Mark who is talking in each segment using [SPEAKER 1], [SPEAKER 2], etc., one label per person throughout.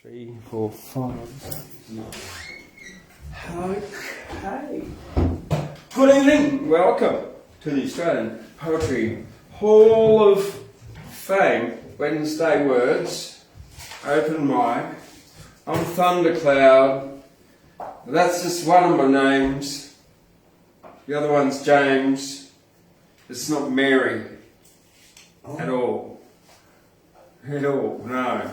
[SPEAKER 1] 3, 4, 5. Okay. Good evening. Welcome to the Australian Poetry Hall of Fame. Wednesday Words, open mic. I'm Thundercloud. That's just one of my names. The other one's James. It's not Mary at all. At all, no.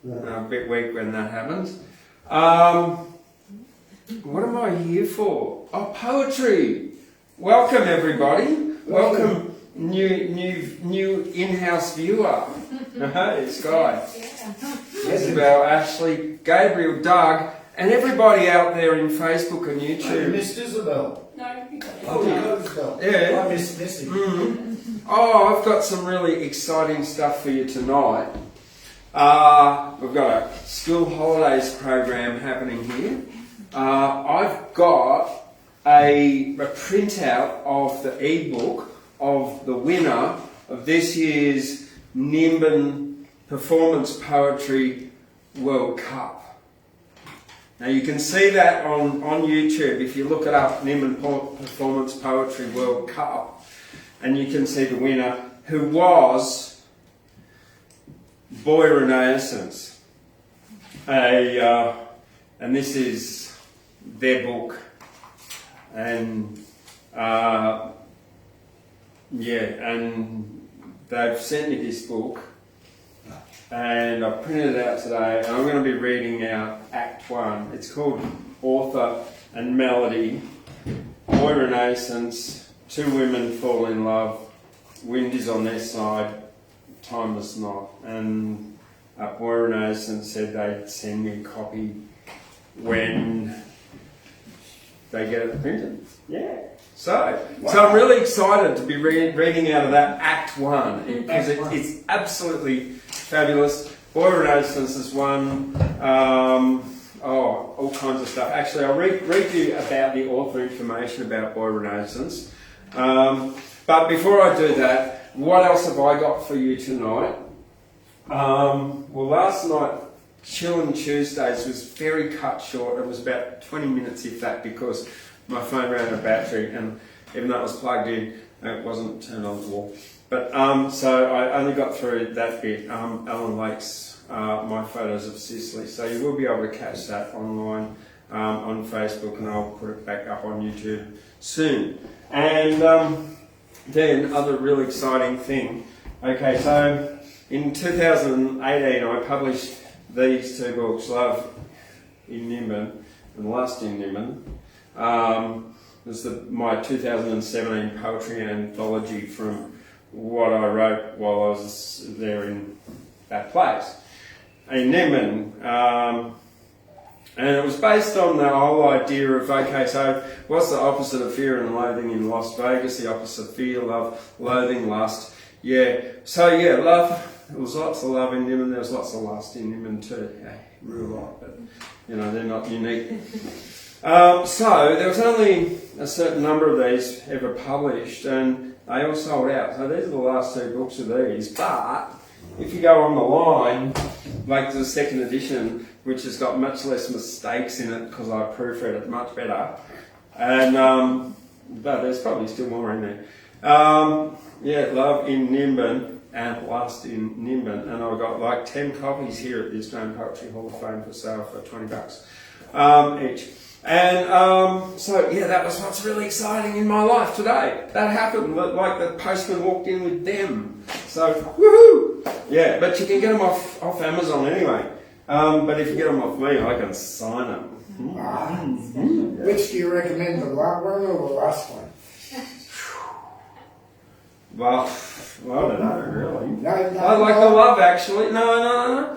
[SPEAKER 1] I'm a bit weak when that happens. What am I here for? Oh, poetry. Welcome everybody. Welcome new in-house viewer. Hey, Sky. Isabel, Ashley, Gabriel, Doug, and everybody out there in Facebook and YouTube.
[SPEAKER 2] You missed Isabel.
[SPEAKER 3] No, you got it.
[SPEAKER 2] Oh, you got Isabel.
[SPEAKER 1] Yeah.
[SPEAKER 2] I missed Missy.
[SPEAKER 1] Oh, I've got some really exciting stuff for you tonight. We've got a school holidays program happening here. I've got a printout of the ebook of the winner of this year's Nimbin Performance Poetry World Cup. Now you can see that on YouTube if you look it up, Nimbin Performance Poetry World Cup, and you can see the winner, who was Boy Renaissance. And this is their book, and and they've sent me this book, and I printed it out today, and I'm going to be reading out Act 1. It's called Author and Melody, Boy Renaissance, Two Women Fall in Love, Wind is on their side, Time is not. And Boy Renaissance said they'd send me a copy when they get it printed. Yeah. So I'm really excited to be reading out of that Act 1 because it's absolutely fabulous. Boy Renaissance has won all kinds of stuff. Actually, I'll read you about the author information about Boy Renaissance. But before I do that, what else have I got for you tonight? Well, last night, Chillin' Tuesdays was very cut short. It was about 20 minutes, if that, because my phone ran out of battery, and even though it was plugged in, it wasn't turned on the wall. But so I only got through that bit. Alan Lake's My Photos of Sicily. So you will be able to catch that online on Facebook, and I'll put it back up on YouTube soon. And then other really exciting thing. Okay, so in 2018 I published these two books, Love in Nimbin and Lust in Nimbin. This is my 2017 poetry anthology from what I wrote while I was there in that place, in Nimbin. And it was based on the whole idea of, okay, so what's the opposite of fear and loathing in Las Vegas? The opposite of fear, love, loathing, lust. Yeah, so yeah, love. There was lots of love in Nimbin, there was lots of lust in Nimbin too. Yeah, real lot, but you know, they're not unique. So there was only a certain number of these ever published, and they all sold out. So these are the last two books of these. But if you go on the line, like the second edition, which has got much less mistakes in it because I proofread it much better, and but there's probably still more in there. Love in Nimbin and Lust in Nimbin, and I've got like 10 copies here at the Australian Poetry Hall of Fame for sale for $20 each. And that was what's really exciting in my life today. That happened, like the postman walked in with them. So, woohoo! Yeah, but you can get them off Amazon anyway. But if you get them off me, I can sign them.
[SPEAKER 4] Which do you recommend, the love one or the last one?
[SPEAKER 1] Well, I don't know, really.
[SPEAKER 4] No,
[SPEAKER 1] I like the love, actually. No.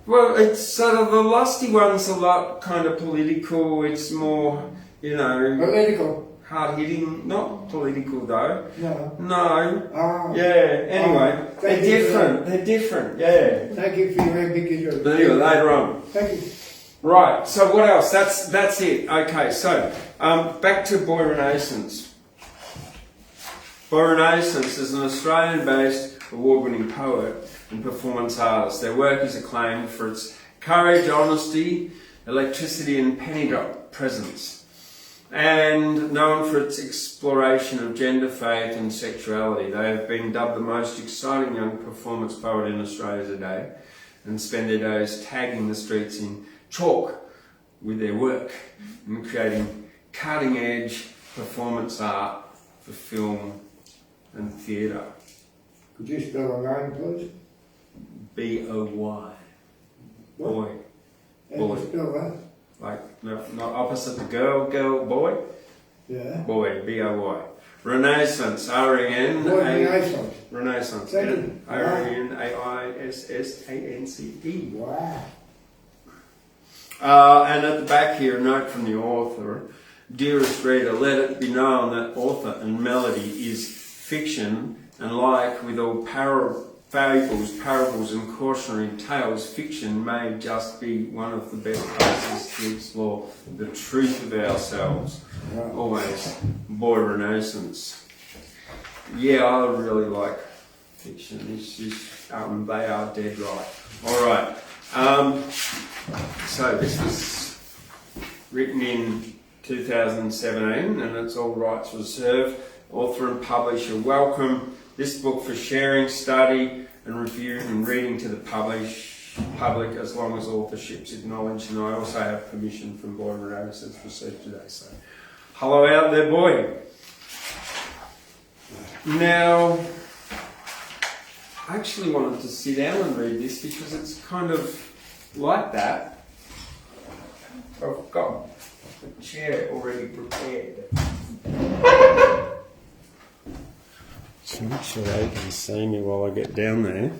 [SPEAKER 1] Well, it's sort of the lusty one's a lot kind of political. It's more,
[SPEAKER 4] political.
[SPEAKER 1] Hard-hitting. Not political, though.
[SPEAKER 4] No.
[SPEAKER 1] Yeah, anyway. They're different, yeah.
[SPEAKER 4] Thank you for your ambiguity.
[SPEAKER 1] But anyway, later on.
[SPEAKER 4] Thank you.
[SPEAKER 1] Right, so what else? That's it. Okay, so back to Boy Renaissance. Boy Renaissance is an Australian-based award-winning poet and performance artist. Their work is acclaimed for its courage, honesty, electricity and penny drop presence. And known for its exploration of gender, faith and sexuality. They have been dubbed the most exciting young performance poet in Australia today and spend their days tagging the streets in chalk with their work and creating cutting-edge performance art for film and theatre.
[SPEAKER 4] Could you spell a name, please?
[SPEAKER 1] B-O-Y. Boy.
[SPEAKER 4] How do you spell that?
[SPEAKER 1] Like, not opposite the girl, boy.
[SPEAKER 4] Yeah.
[SPEAKER 1] Boy, B-O-Y. Renaissance, R-E-N.
[SPEAKER 4] What Renaissance?
[SPEAKER 1] Renaissance.
[SPEAKER 4] Thank you.
[SPEAKER 1] R-E-N-A-I-S-S-A-N-C-E.
[SPEAKER 4] Wow.
[SPEAKER 1] And at the back here, a note from the author. Dearest reader, let it be known that author and melody is fiction, and like with all fables, parables and cautionary tales, fiction may just be one of the best places to explore the truth of ourselves.
[SPEAKER 4] Right.
[SPEAKER 1] Always, boy, Renaissance. Yeah, I really like fiction. It's just, they are dead right. All right. So this was written in 2017, and it's all rights reserved. Author and publisher welcome this book for sharing, study and review and reading to the public as long as authorship's acknowledged, and I also have permission from Boy Renaissance received today. So hello out there, boy. Now I actually wanted to sit down and read this because it's kind of like that. I've got the chair already prepared. So make sure they can see me while I get down there.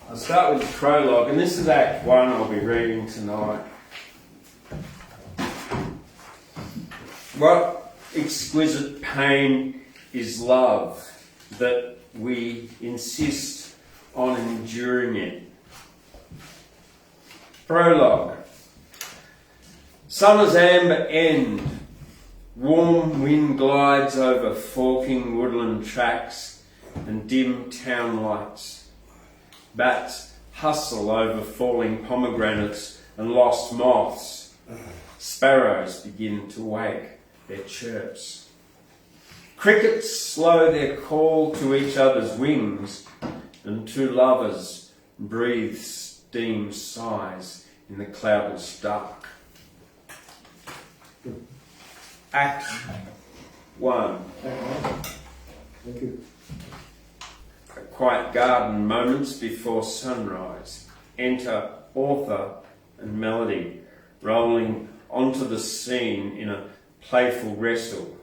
[SPEAKER 1] I'll start with the prologue, and this is Act 1 I'll be reading tonight. What exquisite pain is love that we insist on enduring it? Prologue. Summer's amber end. Warm wind glides over forking woodland tracks and dim town lights. Bats hustle over falling pomegranates and lost moths. Sparrows begin to wake their chirps. Crickets slow their call to each other's wings, and two lovers breathe steam sighs in the cloudless dark. Act 1.
[SPEAKER 4] Thank you.
[SPEAKER 1] A quiet garden moments before sunrise. Enter author and melody, rolling onto the scene in a playful wrestle.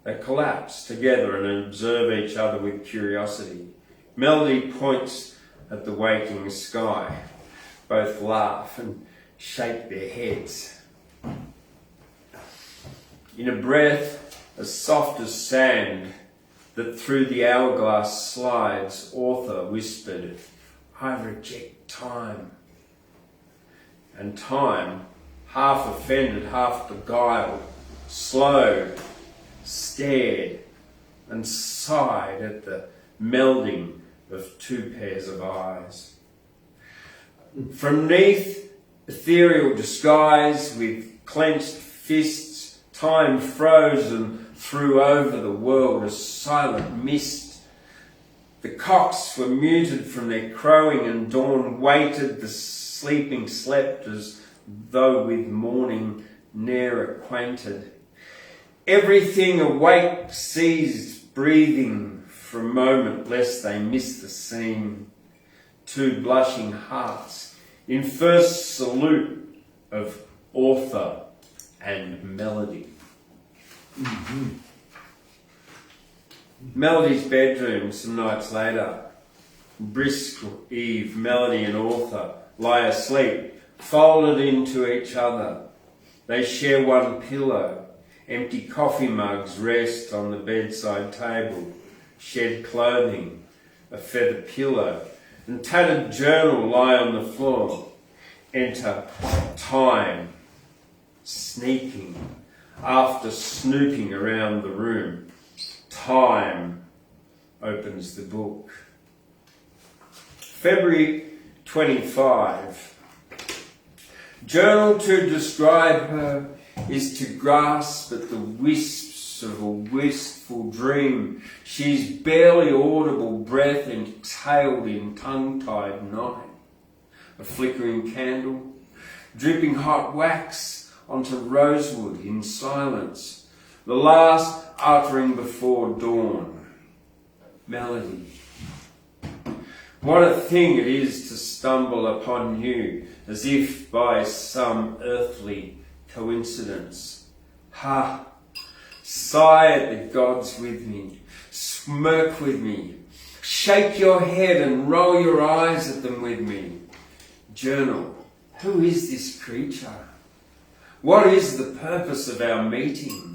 [SPEAKER 1] They collapse together and observe each other with curiosity. Melody points at the waking sky. Both laugh and shake their heads. In a breath as soft as sand that through the hourglass slides, author whispered, I reject time. And time, half offended, half beguiled, slowed, stared and sighed at the melding of two pairs of eyes. From 'neath ethereal disguise with clenched fists, time froze and threw over the world a silent mist. The cocks were muted from their crowing, and dawn waited. The sleeping slept as though with morning ne'er acquainted. Everything awake ceased breathing for a moment, lest they miss the scene. Two blushing hearts in first salute of author and melody. Mm-hmm. Melody's bedroom some nights later. Brisk Eve, Melody and author lie asleep, folded into each other. They share one pillow. Empty coffee mugs rest on the bedside table. Shed clothing, a feather pillow, and tattered journal lie on the floor. Enter time, sneaking, after snooping around the room. Time opens the book. February 25, Journal to describe her is to grasp at the wisps of a wistful dream. She's barely audible breath exhaled in tongue-tied night. A flickering candle, dripping hot wax onto rosewood in silence. The last uttering before dawn. Melody. What a thing it is to stumble upon you as if by some earthly coincidence. Ha! Sigh at the gods with me, smirk with me, shake your head and roll your eyes at them with me. Journal, who is this creature? What is the purpose of our meeting?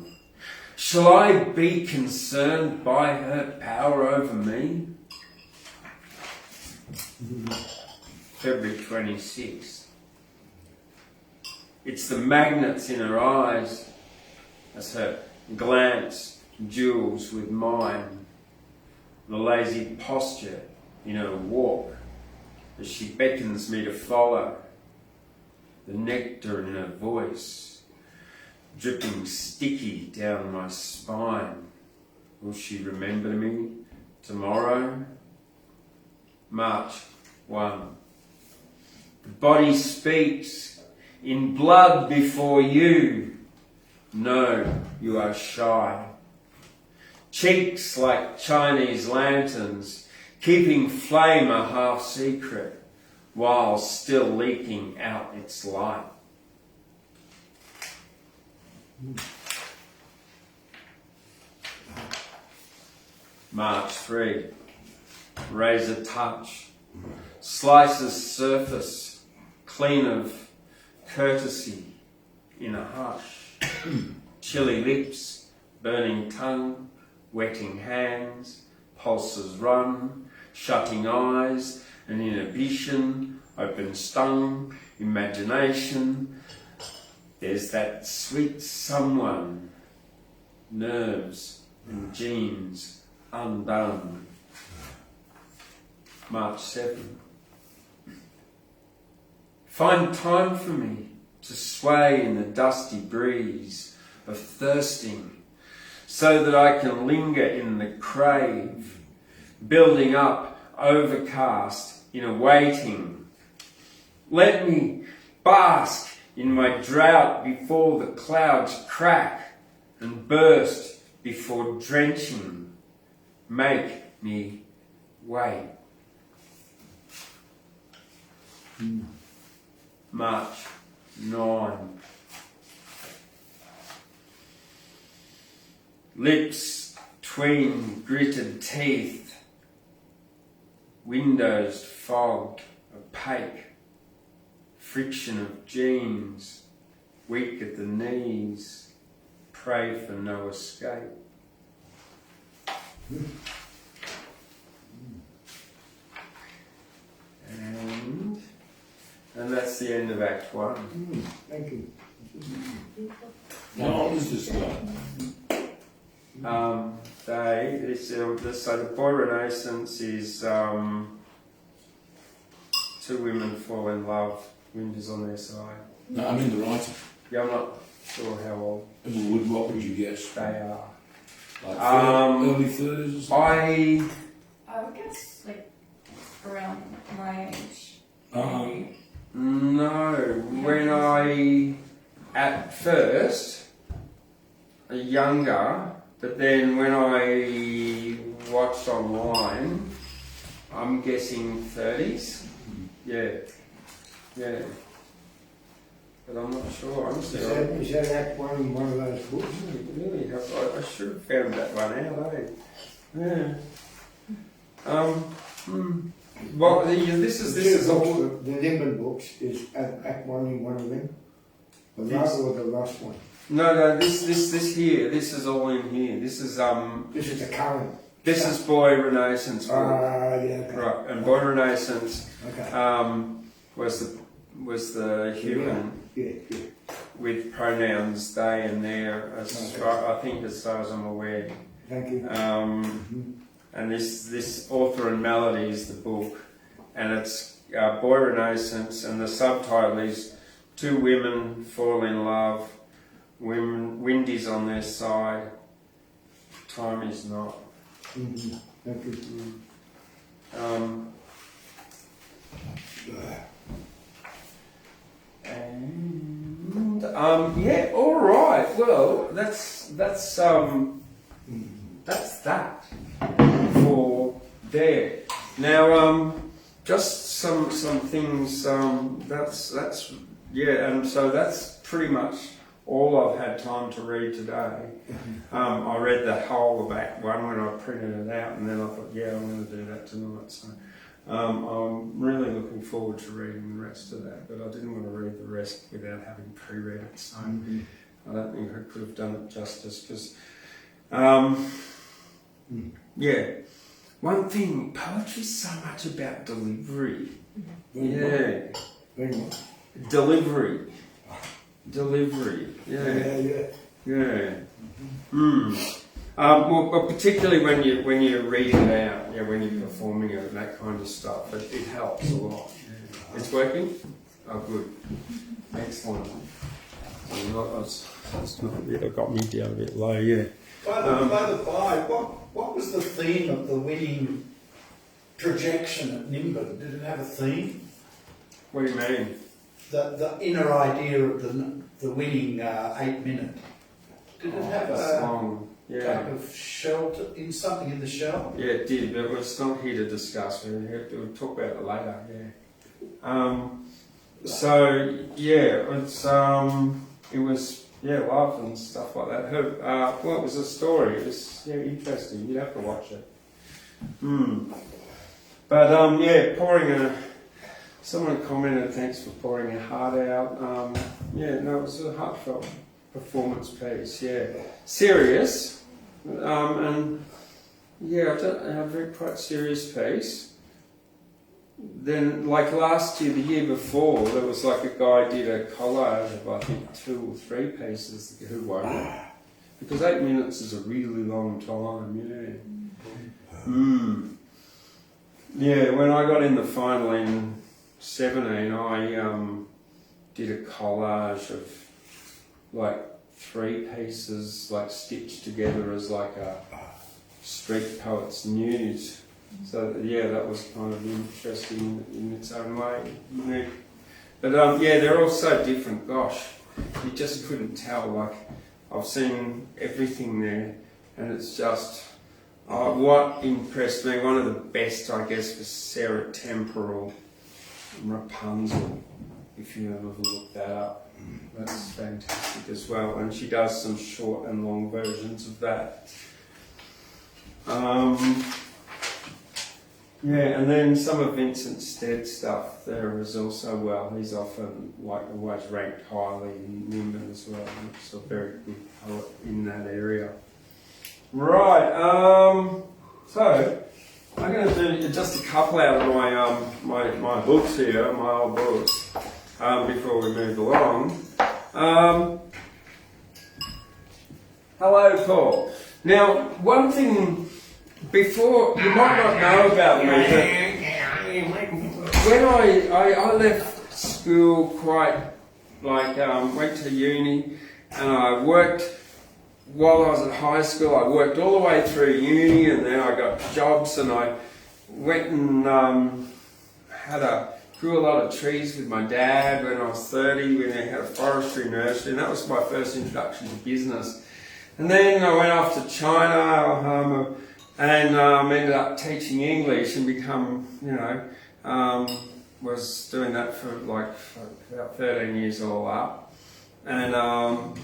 [SPEAKER 1] Shall I be concerned by her power over me? February 26th. It's the magnets in her eyes as her glance duels with mine. The lazy posture in her walk as she beckons me to follow. The nectar in her voice dripping sticky down my spine. Will she remember me tomorrow? March 1. The body speaks in blood before you. No, you are shy. Cheeks like Chinese lanterns, keeping flame a half secret, while still leaking out its light. March 3. Razor touch, slices surface, clean of courtesy in a hush. Chilly lips, burning tongue, wetting hands, pulses run, shutting eyes, an inhibition, open stung, imagination. There's that sweet someone, nerves and genes undone. March 7. Find time for me to sway in the dusty breeze of thirsting, so that I can linger in the crave, building up overcast in a waiting. Let me bask in my drought before the clouds crack and burst before drenching. Make me wait. March 9. Lips tween gritted teeth, windows fogged, opaque, friction of jeans, weak at the knees, pray for no escape. And that's the end of Act 1.
[SPEAKER 4] Thank you.
[SPEAKER 3] How old is this guy?
[SPEAKER 1] So the Boy Renaissance is two women fall in love, wind is on their side.
[SPEAKER 3] No, I mean the writer.
[SPEAKER 1] Yeah, I'm not sure how old
[SPEAKER 3] What would you guess?
[SPEAKER 1] they are.
[SPEAKER 3] Like early 30s or something?
[SPEAKER 5] I would guess like around my age.
[SPEAKER 1] No, when I, at first, younger, but then when I watched online, I'm guessing 30s. Yeah. But I'm not sure, honestly.
[SPEAKER 4] Is that Act 1 in one of those books?
[SPEAKER 1] Really, I should have found that one out, eh? Yeah. Well, this is all.
[SPEAKER 4] The Limber books is Act 1 in one of them. The last or the last one?
[SPEAKER 1] No, this here, this is all in here. This is
[SPEAKER 4] This is the current.
[SPEAKER 1] This is Boy Renaissance.
[SPEAKER 4] Yeah. Okay.
[SPEAKER 1] Right, and Boy Renaissance
[SPEAKER 4] Okay.
[SPEAKER 1] was the human
[SPEAKER 4] Yeah.
[SPEAKER 1] with pronouns they and their. I think, as far as I'm aware.
[SPEAKER 4] Thank you.
[SPEAKER 1] And this Author and Melody is the book, and it's Boy Renaissance, and the subtitle is Two women fall in love. Wind is on their side. Time is not.
[SPEAKER 4] Mm-hmm. Thank you.
[SPEAKER 1] Yeah, all right. Well, that's that for there. Now, just some things. That's yeah, and so that's pretty much all I've had time to read today. I read the whole of Act 1 when I printed it out, and then I thought, yeah, I'm going to do that tonight. So I'm really looking forward to reading the rest of that, but I didn't want to read the rest without having pre-read it, so I don't think I could have done it justice, because, yeah, one thing, poetry's so much about delivery. Yeah.
[SPEAKER 4] Very much.
[SPEAKER 1] Delivery, yeah. Well, particularly when you read it out, when you're performing it and that kind of stuff, it helps a lot. Yeah. It's working? Oh, good. Excellent. It got me down a bit low, yeah.
[SPEAKER 2] By the by, what was the theme of the winning projection at Nimbin? Did it have a theme?
[SPEAKER 1] What do you mean?
[SPEAKER 2] The inner idea of the winning 8 minute. Did it have a type of shelter in something in the shell?
[SPEAKER 1] Yeah, it did, but it's not here to discuss. We'll talk about it later. So yeah, it was love and stuff like that. Well, it was a story. It was interesting. You'd have to watch it. But someone commented, thanks for pouring your heart out. It was a heartfelt performance piece. Yeah, serious, and a very quite serious piece. Then, like last year, the year before, there was like a guy did a collage of I think 2 or 3 pieces who won, because 8 minutes is a really long time. Yeah, when I got in the final in 17, I did a collage of like 3 pieces, like stitched together as like a street poet's news. So that was kind of interesting in its own way. But they're all so different. Gosh, you just couldn't tell. Like, I've seen everything there, and it's just what impressed me. One of the best, I guess, was Sarah Temporal, Rapunzel. If you ever look that up, that's fantastic as well. And she does some short and long versions of that. And then some of Vincent Stead's stuff there is also he's often always ranked highly in Nimbin as well. He's a very good poet in that area. Right, so I'm going to do just a couple out of my books here, my old books, before we move along. Hello, Paul. Now, one thing. Before, you might not know about me, but when I left school went to uni, and I worked, while I was at high school, I worked all the way through uni, and then I got jobs, and I went and grew a lot of trees with my dad when I was 30, when I had a forestry nursery, and that was my first introduction to business. And then I went off to China, and ended up teaching English and was doing that for about 13 years all up. And, then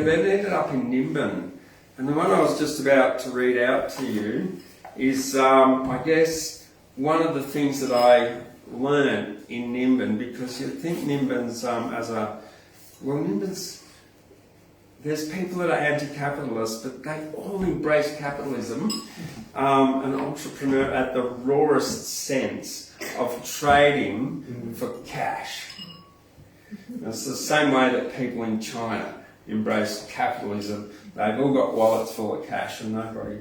[SPEAKER 1] ended up in Nimbin. And the one I was just about to read out to you is, I guess, one of the things that I learned in Nimbin, because you think Nimbin's Nimbin's, there's people that are anti-capitalist, but they all embrace capitalism, an entrepreneur at the rawest sense of trading for cash. It's the same way that people in China embrace capitalism. They've all got wallets full of cash and nobody...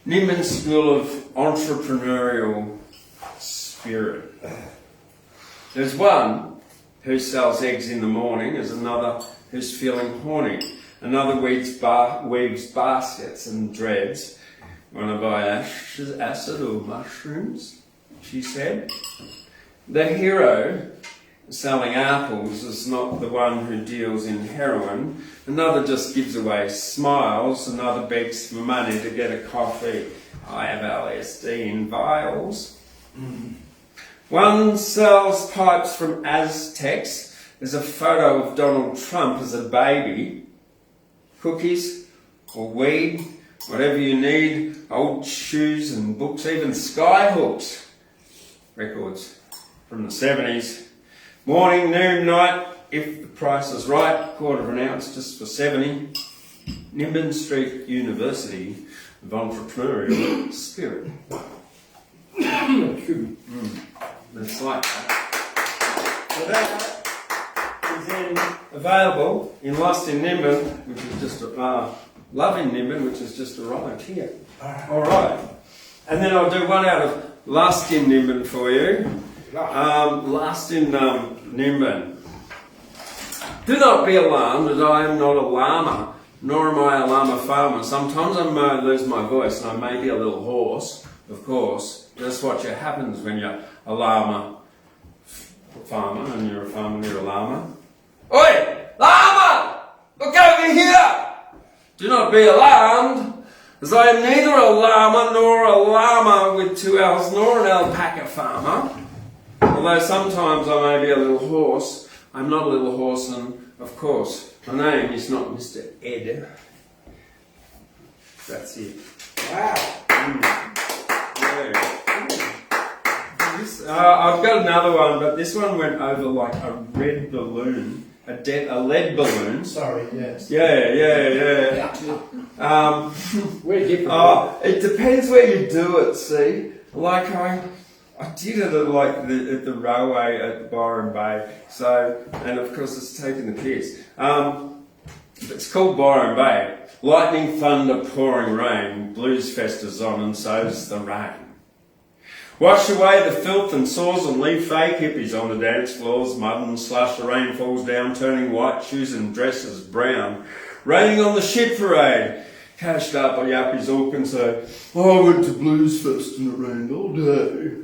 [SPEAKER 1] Nimbin School of Entrepreneurial spirit. There's one who sells eggs in the morning, there's another who's feeling horny, another weaves baskets and dreads. Want to buy acid or mushrooms, she said. The hero selling apples is not the one who deals in heroin. Another just gives away smiles. Another begs for money to get a coffee. I have LSD in vials. One sells pipes from Aztecs. There's a photo of Donald Trump as a baby. Cookies or weed, whatever you need. Old shoes and books, even Skyhooks. Records from the 70s. Morning, noon, night, if the price is right, quarter of an ounce just for 70. Nimbin Street University of Entrepreneurial Spirit. That's like that. So that is then available in Lost in Nimbin, which is just Love in Nimbin, which has just arrived here. Alright. And then I'll do one out of Lust in Nimbin for you. Last in Nimbin. Do not be alarmed, as I am not a llama, nor am I a llama farmer. Sometimes I may lose my voice and I may be a little hoarse, of course. That's what happens when you're a llama farmer and you're a farmer and you're a llama. Oi! Llama! Look over here! Do not be alarmed, as I am neither a llama nor a llama with 2 L's nor an alpaca farmer. Although sometimes I may be a little hoarse, I'm not a little horse, and of course, my name is not Mr. Ed. That's it.
[SPEAKER 4] Wow.
[SPEAKER 1] Yeah. I've got another one, but this one went over like a red balloon, a lead balloon.
[SPEAKER 2] Sorry, yes.
[SPEAKER 1] Yeah.
[SPEAKER 3] We're different.
[SPEAKER 1] It depends where you do it, see? Like I did it at the railway at Byron Bay, so, and of course it's taking the piss. It's called Byron Bay. Lightning, thunder, pouring rain, Blues Fest is on and so's the rain. Wash away the filth and sores and leave fake hippies on the dance floors. Mud and slush, the rain falls down, turning white shoes and dresses brown. Raining on the shit parade. Cashed up by yappies all can say, I went to Blues Fest and it rained all day.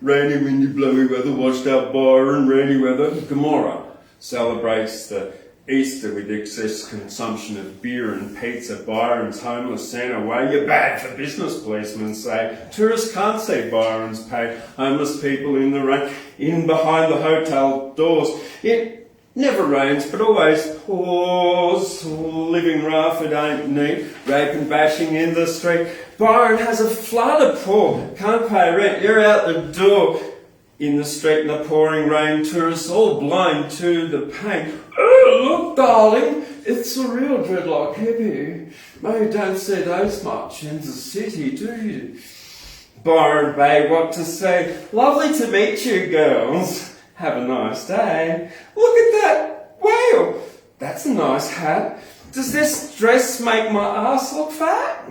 [SPEAKER 1] Rainy, windy, blowy weather, washed out Byron, rainy weather. Gomorrah celebrates the Easter with excess consumption of beer and pizza. Byron's homeless Santa way. You're bad for business, policemen say. Tourists can't see Byron's pay. Homeless people in the rain, in behind the hotel doors. It never rains, but always pours. Living rough, it ain't neat. Rape and bashing in the street. Byron has a flood of poor. Can't pay rent, you're out the door. In the street in the pouring rain, tourists all blind to the pain. Oh, look, darling, it's a real dreadlock hippie. No, you don't see those much in the city, do you? Byron Bay, what to say? Lovely to meet you, girls. Have a nice day. Look at that whale. That's a nice hat. Does this dress make my ass look fat?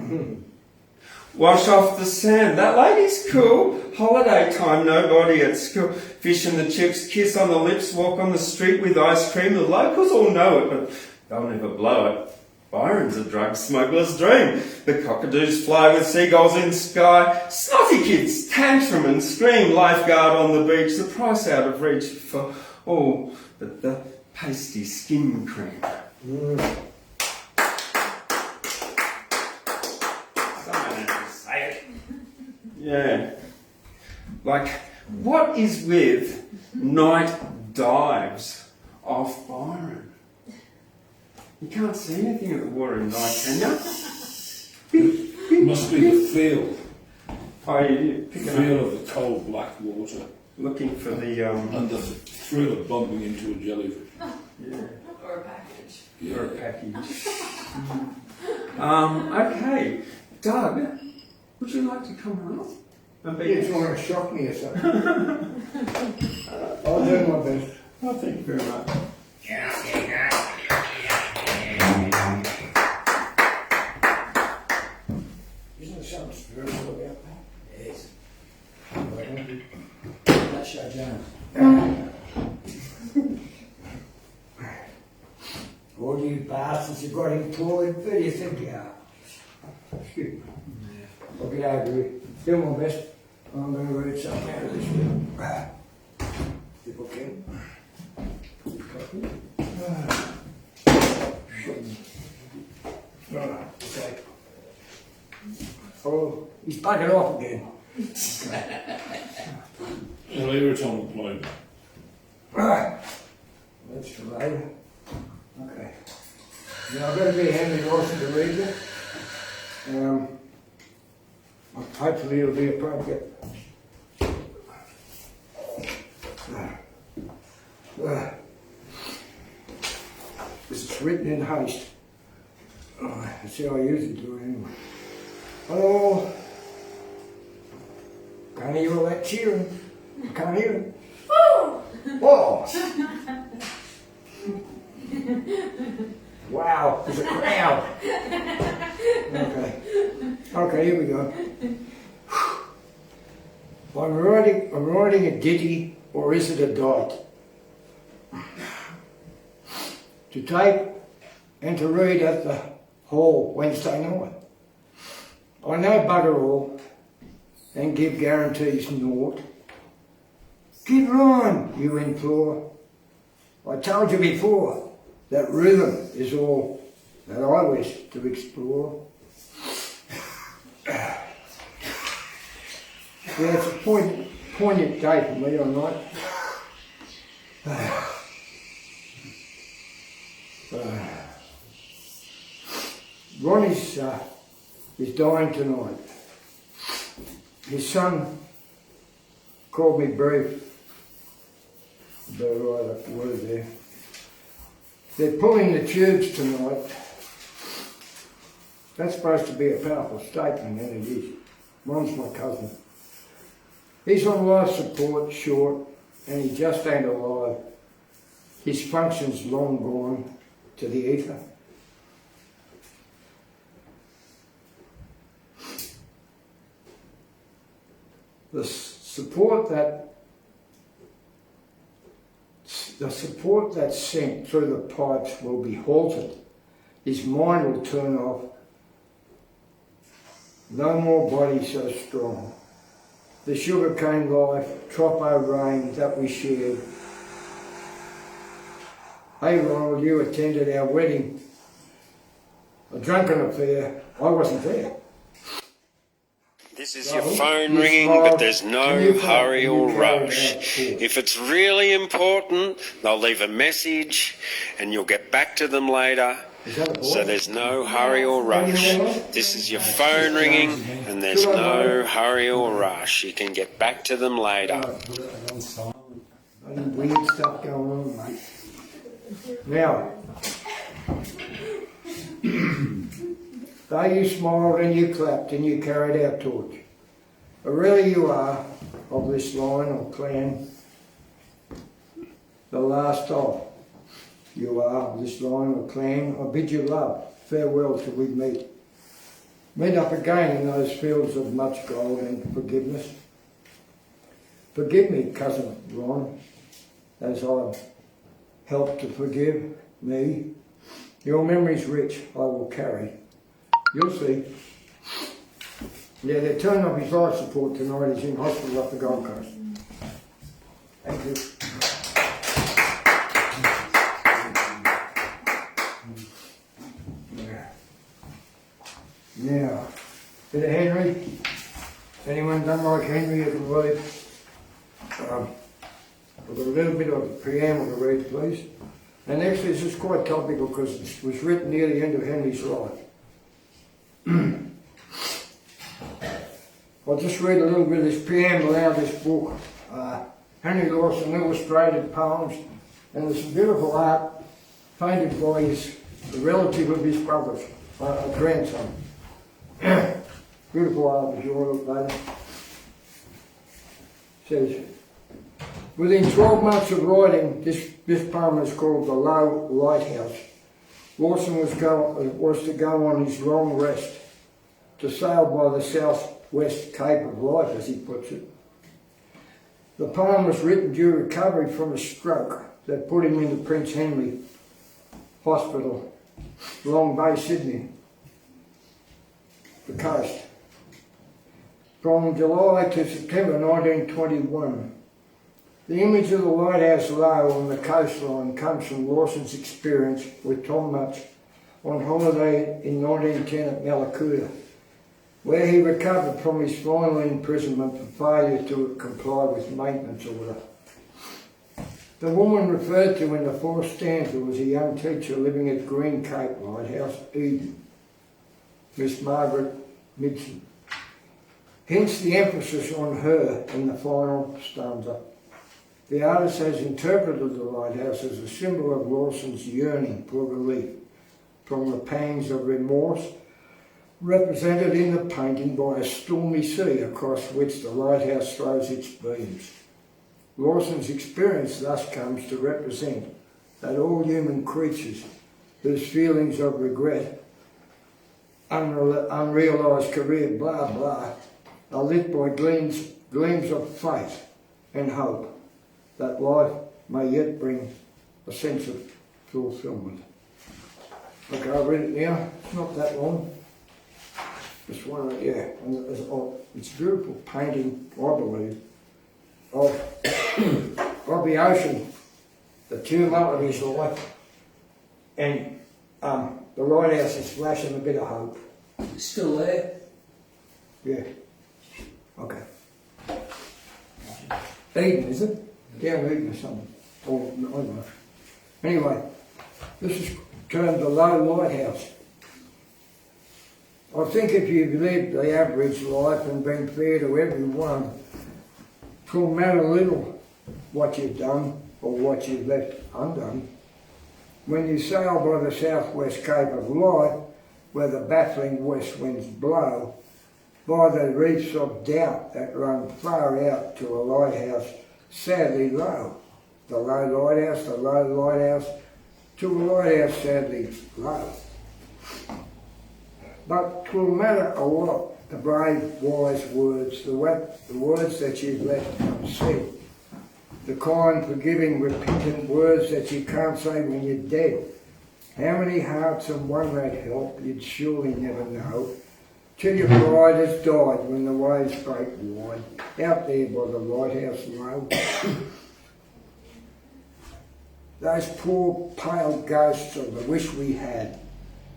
[SPEAKER 1] Wash off the sand. That lady's cool. Holiday time, nobody at school. Fish and the chips, kiss on the lips, walk on the street with ice cream. The locals all know it, but they'll never blow it. Byron's a drug smuggler's dream. The cockadoos fly with seagulls in sky. Snotty kids tantrum and scream. Lifeguard on the beach. The price out of reach for all but the pasty skin cream. Yeah. Like, what is with night dives off Byron? You can't see anything at the water at night, can you?
[SPEAKER 3] Must be the feel.
[SPEAKER 1] Oh, you pick
[SPEAKER 3] The
[SPEAKER 1] it
[SPEAKER 3] feel
[SPEAKER 1] up.
[SPEAKER 3] of the cold black water.
[SPEAKER 1] Looking for the,
[SPEAKER 3] And the thrill of bumping into a jellyfish.
[SPEAKER 1] yeah,
[SPEAKER 5] Or a package.
[SPEAKER 3] Yeah.
[SPEAKER 1] or a package. Okay. Doug, would you like to come up? And be
[SPEAKER 4] You just want to shock me or something. I'll do my best.
[SPEAKER 1] Oh, thank you very much.
[SPEAKER 4] Isn't there something spiritual about that? Yes. much, I don't. All you bastards have got employed, where do you think you are? I'll get over it. Do my best. I'm going to read something out of this book. If I can. Okay. Oh, he's buggered off again.
[SPEAKER 3] Well, leave it on the plate.
[SPEAKER 4] That's for later. Okay. Now I've got to be Henry Lawson to read it. Hopefully it'll be appropriate. This is written in haste. That's how I usually do it anyway. Hello. Can't hear all that cheering. I can't hear it. Whoa! Wow, there's a crowd. Okay, here we go. I'm writing a ditty, or is it a dot? To tape and to read at the hall Wednesday night. I know bugger all and give guarantees naught. Get on, you implore. I told you before that rhythm is all that I wish to explore. Yeah, it's a poignant day for me, all right. Ronnie's is dying tonight. His son called me brief. Better write up the word there. They're pulling the tubes tonight. That's supposed to be a powerful statement, and it is. Ron's my cousin. He's on life support, short, and he just ain't alive. His function's long gone to the ether. The support that's sent through the pipes will be halted. His mind will turn off. No more body so strong. The sugarcane life, tropo rain that we shared. Hey Ronald, you attended our wedding. A drunken affair. I wasn't there.
[SPEAKER 1] This is your phone ringing, but there's no hurry or rush. If it's really important, they'll leave a message and you'll get back to them later. So there's no hurry or rush. This is your phone ringing and there's no hurry or rush. You can get back to them later.
[SPEAKER 4] Weird stuff going on, mate. Now, though you smiled and you clapped and you carried our torch, but really you are, of this line or clan, the last of. You are, of this line or clan, I bid you love, farewell till we meet. Meet up again in those fields of much gold and forgiveness. Forgive me, cousin Ron, as I've helped to forgive me. Your memory's rich, I will carry. You'll see. Yeah, they're turning up his life support tonight. He's in hospital up the Gold Coast. Thank you. Now, bit of Henry. Anyone done like Henry, you can read. I've got a little bit of a preamble to read, please. And actually, this is quite topical because it was written near the end of Henry's life. I'll just read a little bit of this preamble out of this book. Henry Lawson illustrated poems, and there's some beautiful art painted by a relative of his brother's, a grandson. Beautiful art, if you want to look later. Says, within 12 months of writing, this poem is called The Low Lighthouse. Lawson was to go on his long rest, to sail by the southwest Cape of Life, as he puts it. The poem was written during recovery from a stroke that put him into Prince Henry Hospital, Long Bay, Sydney, the coast. From July to September 1921, the image of the lighthouse low on the coastline comes from Lawson's experience with Tom Much on holiday in 1910 at Malakuta, where he recovered from his final imprisonment for failure to comply with maintenance order. The woman referred to in the fourth stanza was a young teacher living at Green Cape Lighthouse, Eden, Miss Margaret Midson. Hence the emphasis on her in the final stanza. The artist has interpreted the lighthouse as a symbol of Lawson's yearning for relief from the pangs of remorse, represented in the painting by a stormy sea across which the lighthouse throws its beams. Lawson's experience thus comes to represent that all human creatures whose feelings of regret, unrealised career, blah blah, are lit by gleams of faith and hope that life may yet bring a sense of fulfilment. Okay, I'll read it now. It's not that long. Just one, yeah. And it's a beautiful painting, I believe, of the ocean, the tumult of his life, and the lighthouse is flashing a bit of hope.
[SPEAKER 3] Still there?
[SPEAKER 4] Yeah. Okay. Eden, is it? Yeah, Eden or something. Or, I don't know. Anyway, this is termed the low lighthouse. I think if you've lived the average life and been fair to everyone, it will matter little what you've done or what you've left undone. When you sail by the southwest cape of life, where the baffling west winds blow, by the reefs of doubt that run far out to a lighthouse sadly low. The low lighthouse, to a lighthouse sadly low. But 'twill matter a lot, the brave, wise words, the words that you've left unsaid, the kind, forgiving, repentant words that you can't say when you're dead. How many hearts and one that help you'd surely never know, till your pride has died when the waves break wide, out there by the lighthouse low. Those poor pale ghosts of the wish we had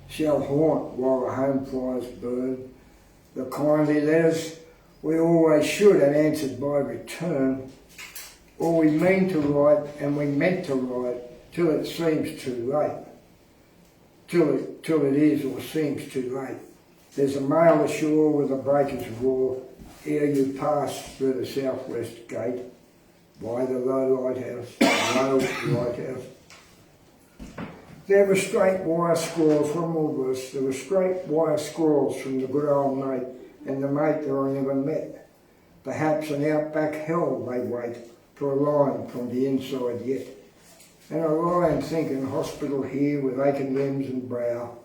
[SPEAKER 4] shall haunt while the home fires burn. The kindly letters we always should have answered by return, or we mean to write and we meant to write till it seems too late. Till it is or seems too late. There's a mail ashore with the breakers roar ere you pass through the southwest gate by the low lighthouse. There were straight wire scrawls from all this. There were straight wire scrawls from the good old mate and the mate that I never met. Perhaps an outback hell may wait for a line from the inside yet. And I lie and think in hospital here with aching limbs and brow,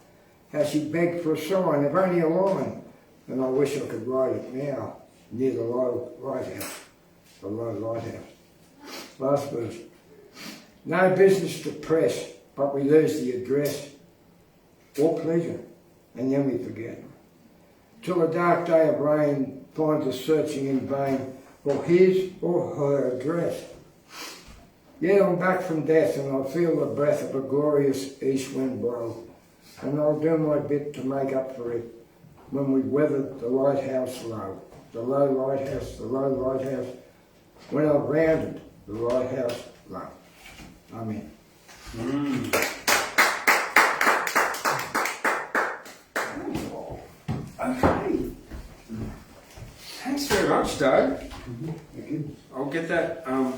[SPEAKER 4] how she begged for a sign, if only a line, and I wish I could write it now, near the low lighthouse. The low lighthouse. Last verse. No business to press, but we lose the address or pleasure, and then we forget. Till a dark day of rain finds us searching in vain for his or her address. Yet I'm back from death and I feel the breath of a glorious east wind blow, and I'll do my bit to make up for it when we've weathered the lighthouse low. The low lighthouse, when I've rounded the lighthouse low. Amen.
[SPEAKER 1] Okay. Thanks very much, Doug.
[SPEAKER 4] Thank you.
[SPEAKER 1] I'll get that poem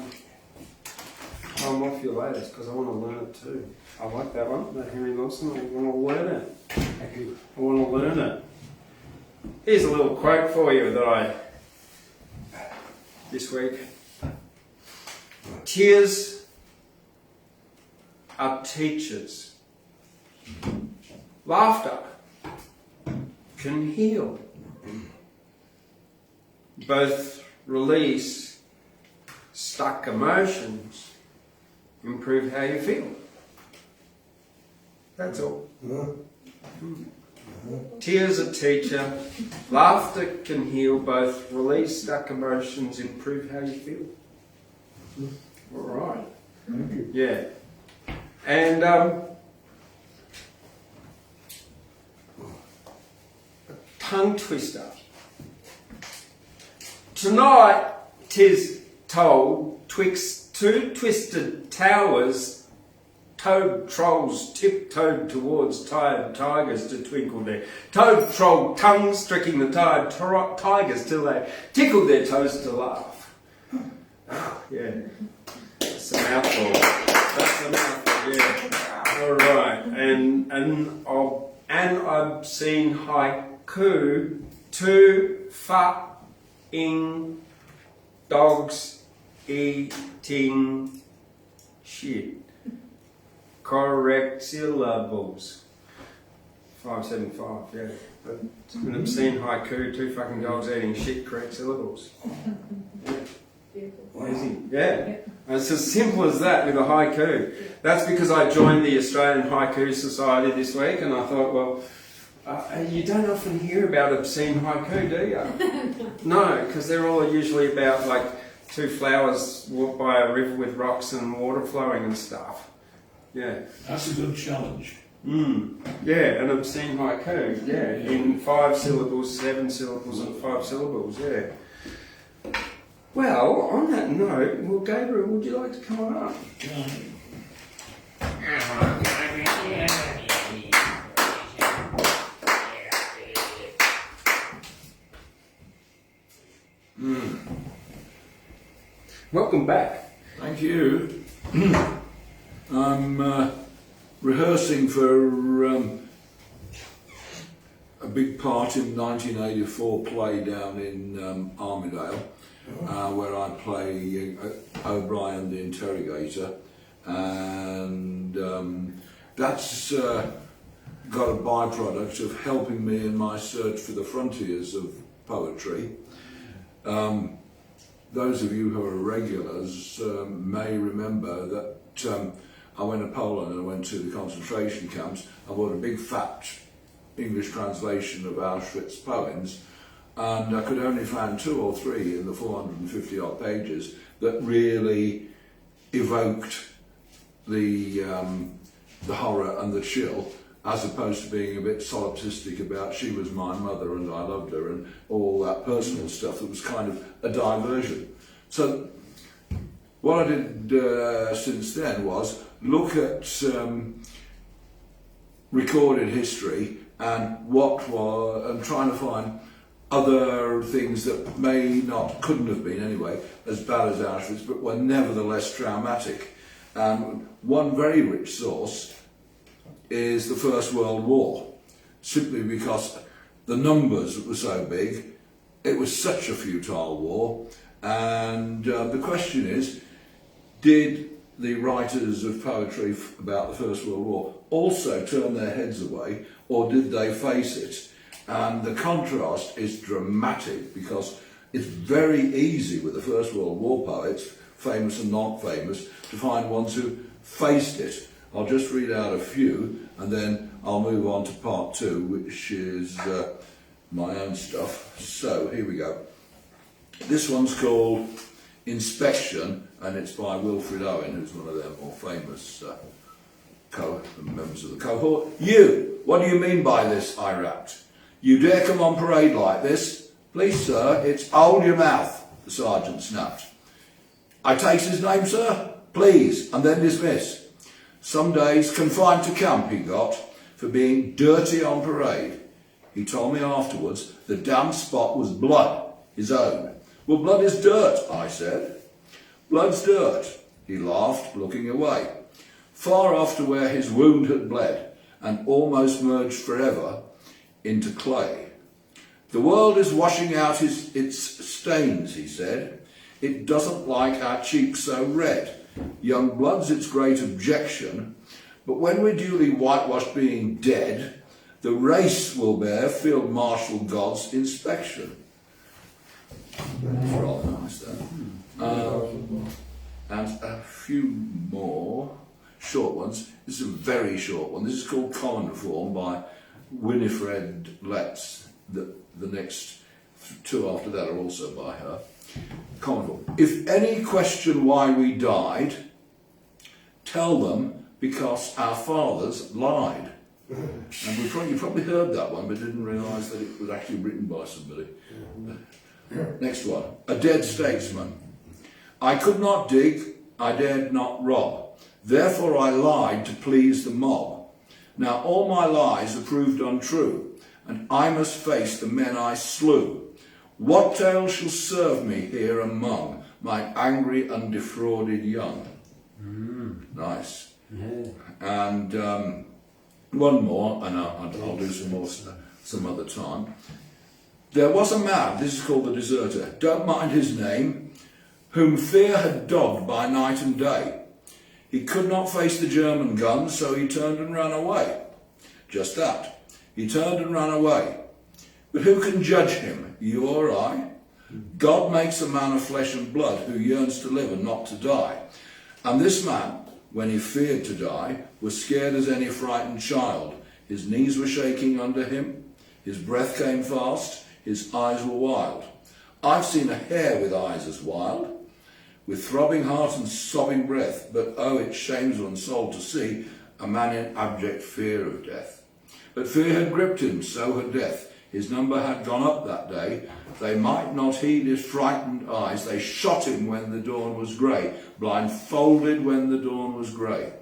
[SPEAKER 1] off your latest because I want to learn it too. I like that one, that Henry Lawson. I want to learn it.
[SPEAKER 4] Thank you.
[SPEAKER 1] I want to learn it. Here's a little quote for you that this week. Tears are teachers. Laughter can heal. Both release stuck emotions improve how you feel. That's all. Tears a teacher. Laughter can heal both. Release stuck emotions, improve how you feel. All right.
[SPEAKER 4] Thank you.
[SPEAKER 1] Yeah. And tongue twister. Tonight, 'tis told, twixt two twisted towers, toad trolls tiptoed towards tired tigers to twinkle their toad troll tongues, striking the tired tigers till they tickled their toes to laugh. Yeah, that's a mouthful. That's a mouthful. Yeah. All right, and an obscene haiku. Two fucking dogs eating shit. Correct syllables. 575, yeah. But it's an obscene haiku, two fucking dogs eating shit, correct syllables. Easy. Yeah. And it's as simple as that with a haiku. That's because I joined the Australian Haiku Society this week and I thought, well, you don't often hear about obscene haiku, do you? No, because they're all usually about like two flowers walk by a river with rocks and water flowing and stuff. Yeah.
[SPEAKER 3] That's a good challenge.
[SPEAKER 1] Yeah, an obscene haiku. Yeah, in 5 syllables, 7 syllables, and 5 syllables. Yeah. Well, on that note, well, Gabriel, would you like to come on up? Welcome back.
[SPEAKER 3] Thank you. I'm rehearsing for a big part in 1984 play down in Armidale, where I play O'Brien the Interrogator, and that's got a byproduct of helping me in my search for the frontiers of poetry. Those of you who are regulars may remember that I went to Poland and I went to the concentration camps. I bought a big fat English translation of Auschwitz poems, and I could only find 2 or 3 in the 450 odd pages that really evoked the horror and the chill, as opposed to being a bit solipsistic about she was my mother and I loved her and all that personal stuff that was kind of a diversion. So what I did since then was look at recorded history and and trying to find other things that couldn't have been anyway, as bad as Auschwitz, but were nevertheless traumatic. One very rich source is the First World War, simply because the numbers were so big, it was such a futile war, and the question is, did the writers of poetry about the First World War also turn their heads away, or did they face it? And the contrast is dramatic, because it's very easy with the First World War poets, famous and not famous, to find ones who faced it. I'll just read out a few and then I'll move on to part 2, which is my own stuff. So here we go. This one's called Inspection, and it's by Wilfred Owen, who's one of their more famous members of the cohort. You, what do you mean by this? I rapped. You dare come on parade like this? Please, sir, it's hold your mouth, the sergeant snapped. I takes his name, sir? Please, and then dismiss. Some days confined to camp he got for being dirty on parade. He told me afterwards the damn spot was blood, his own. Well, blood is dirt, I said. Blood's dirt, he laughed, looking away, far off to where his wound had bled and almost merged forever into clay. The world is washing out its stains, he said. It doesn't like our cheeks so red. Young blood's its great objection, but when we're duly whitewashed being dead, the race will bear Field Marshal God's inspection. That's rather nice, that. and a few more short ones. This is a very short one. This is called Common Reform by Winifred Letts. The next two after that are also by her. Common Reform. If any question why we died, tell them because our fathers lied. And you probably heard that one, but didn't realise that it was actually written by somebody. Next one. A dead statesman. I could not dig, I dared not rob. Therefore I lied to please the mob. Now all my lies are proved untrue, and I must face the men I slew. What tale shall serve me here among my angry undefrauded young? Nice.
[SPEAKER 1] Yeah.
[SPEAKER 3] And one more, and I'll do some more some other time. There was a man, this is called the deserter, don't mind his name, whom fear had dogged by night and day. He could not face the German guns, so he turned and ran away. Just that. He turned and ran away. But who can judge him, you or I? God makes a man of flesh and blood who yearns to live and not to die. And this man, when he feared to die, was scared as any frightened child. His knees were shaking under him. His breath came fast. His eyes were wild. I've seen a hare with eyes as wild, with throbbing heart and sobbing breath, but oh, it shames one's soul to see a man in abject fear of death. But fear had gripped him, so had death. His number had gone up that day. They might not heed his frightened eyes. They shot him when the dawn was grey, blindfolded when the dawn was grey.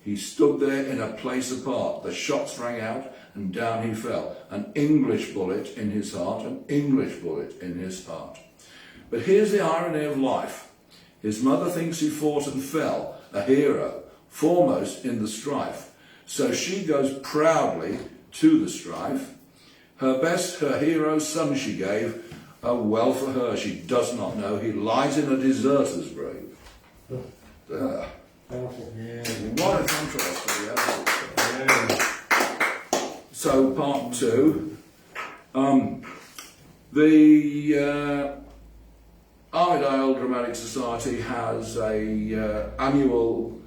[SPEAKER 3] He stood there in a place apart. The shots rang out and down he fell. An English bullet in his heart, an English bullet in his heart. But here's the irony of life. His mother thinks he fought and fell, a hero, foremost in the strife. So she goes proudly to the strife. Her best, her hero's son she gave. Oh, well for her, she does not know he lies in a deserter's grave.
[SPEAKER 1] Yeah.
[SPEAKER 3] What a contrast to the other. So, part two. The Armidale Dramatic Society has a annual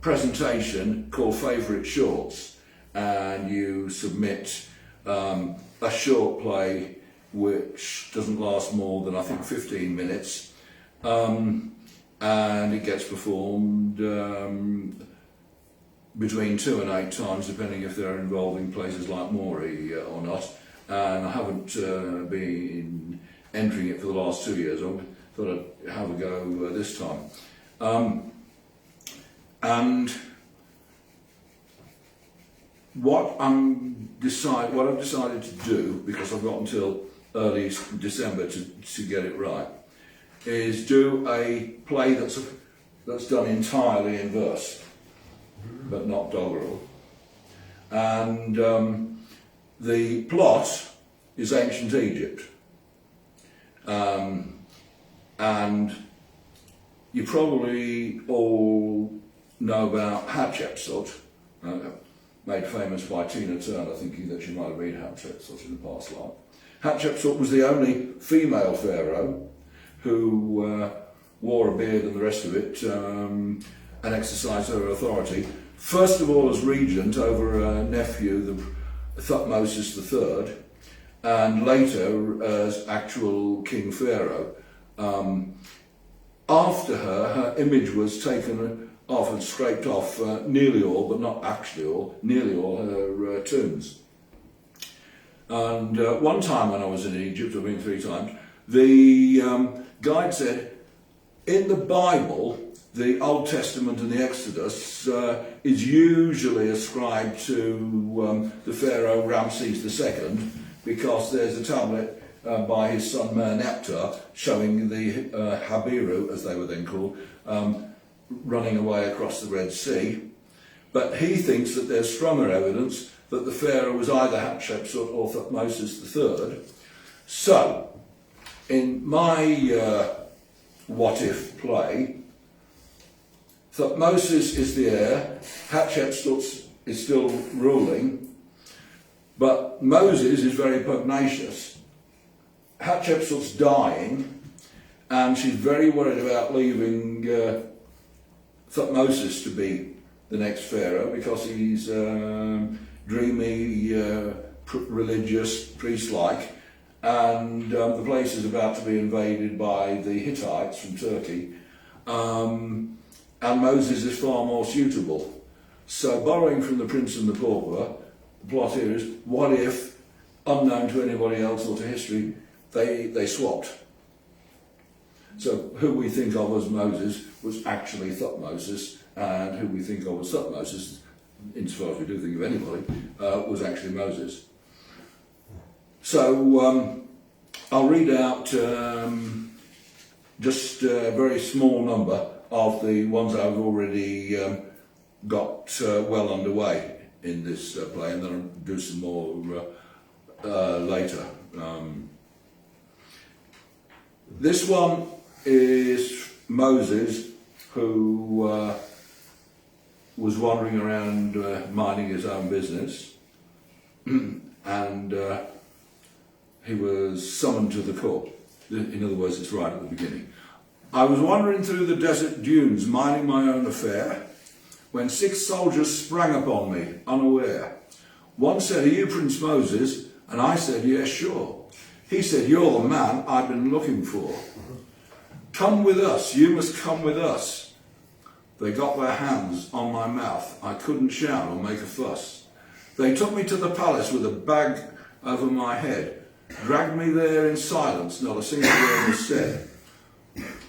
[SPEAKER 3] presentation called Favourite Shorts, and you submit a short play which doesn't last more than I think 15 minutes, and it gets performed between 2 and 8 times, depending if they're involving places like Moree or not. And I haven't been entering it for the last 2 years. I thought I'd have a go this time. And what I've decided to do, because I've got until early December to get it right, is do a play that's done entirely in verse, but not doggerel. And the plot is ancient Egypt. And you probably all know about Hatshepsut, made famous by Tina Turner, thinking that she might have been Hatshepsut in the past life. Hatshepsut was the only female pharaoh who wore a beard and the rest of it, and exercised her authority, first of all as regent over her nephew, Thutmose III, and later as actual King Pharaoh. After her image was taken off and scraped off nearly all, but not actually all, nearly all her tombs. And one time when I was in Egypt, I've been 3 times, the guide said, in the Bible, the Old Testament and the Exodus is usually ascribed to the Pharaoh Ramses II, because there's a tablet by his son Merneptah showing the Habiru, as they were then called, running away across the Red Sea. But he thinks that there's stronger evidence that the Pharaoh was either Hatshepsut or Thutmose III. So, in my what-if play, Thutmose is the heir, Hatshepsut is still ruling, but Moses is very pugnacious. Hatshepsut's dying, and she's very worried about leaving Thutmose to be the next pharaoh because he's dreamy, religious, priest-like, and the place is about to be invaded by the Hittites from Turkey, and Moses is far more suitable. So, borrowing from The Prince and the Pauper, the plot here is, what if, unknown to anybody else or to history, they swapped? So, who we think of as Moses was actually Thutmose, and who we think of as Thutmose, insofar as we do think of anybody, was actually Moses. So, I'll read out just a very small number of the ones I've already got well underway in this play, and then I'll do some more later. This one is Moses, who was wandering around minding his own business, and he was summoned to the court. In other words, it's right at the beginning. I was wandering through the desert dunes, minding my own affair, when 6 soldiers sprang upon me, unaware. One said, "Are you Prince Moses?" And I said, "Yes, sure." He said, "You're the man I've been looking for. Come with us, you must come with us." They got their hands on my mouth. I couldn't shout or make a fuss. They took me to the palace with a bag over my head, dragged me there in silence, not a single word was said.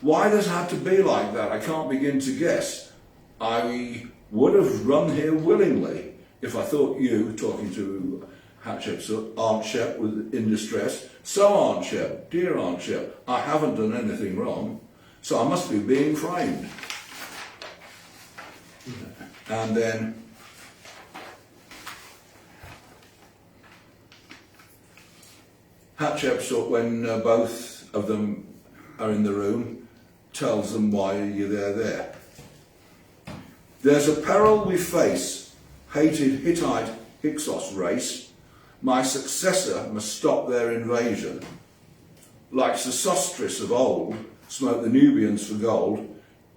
[SPEAKER 3] Why does it have to be like that? I can't begin to guess. I would have run here willingly if I thought you, talking to Hatshepsut, Aunt Shep, was in distress. So, Aunt Shep, dear Aunt Shep, I haven't done anything wrong, so I must be being framed. And then Hatshepsut, when both of them are in the room, tells them why they're there. There's a peril we face, hated Hittite Hyksos race. My successor must stop their invasion. Like Sesostris of old, smote the Nubians for gold,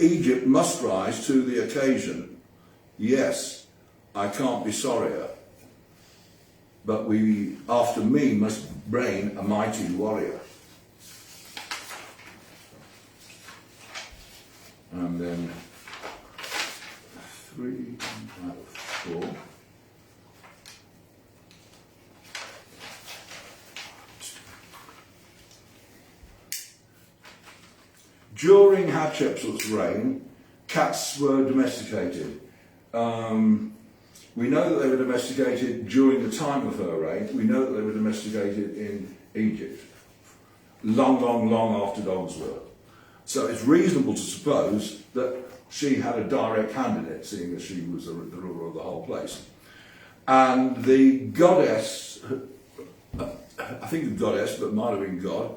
[SPEAKER 3] Egypt must rise to the occasion. Yes, I can't be sorrier, but we, after me, must reign a mighty warrior. And then 3 out of 4. During Hatshepsut's reign, cats were domesticated. We know that they were domesticated during the time of her reign. We know that they were domesticated in Egypt, long, long, long after dogs were. So it's reasonable to suppose that she had a direct hand in it, seeing as she was the ruler of the whole place. And the goddess, I think the goddess, but might have been God,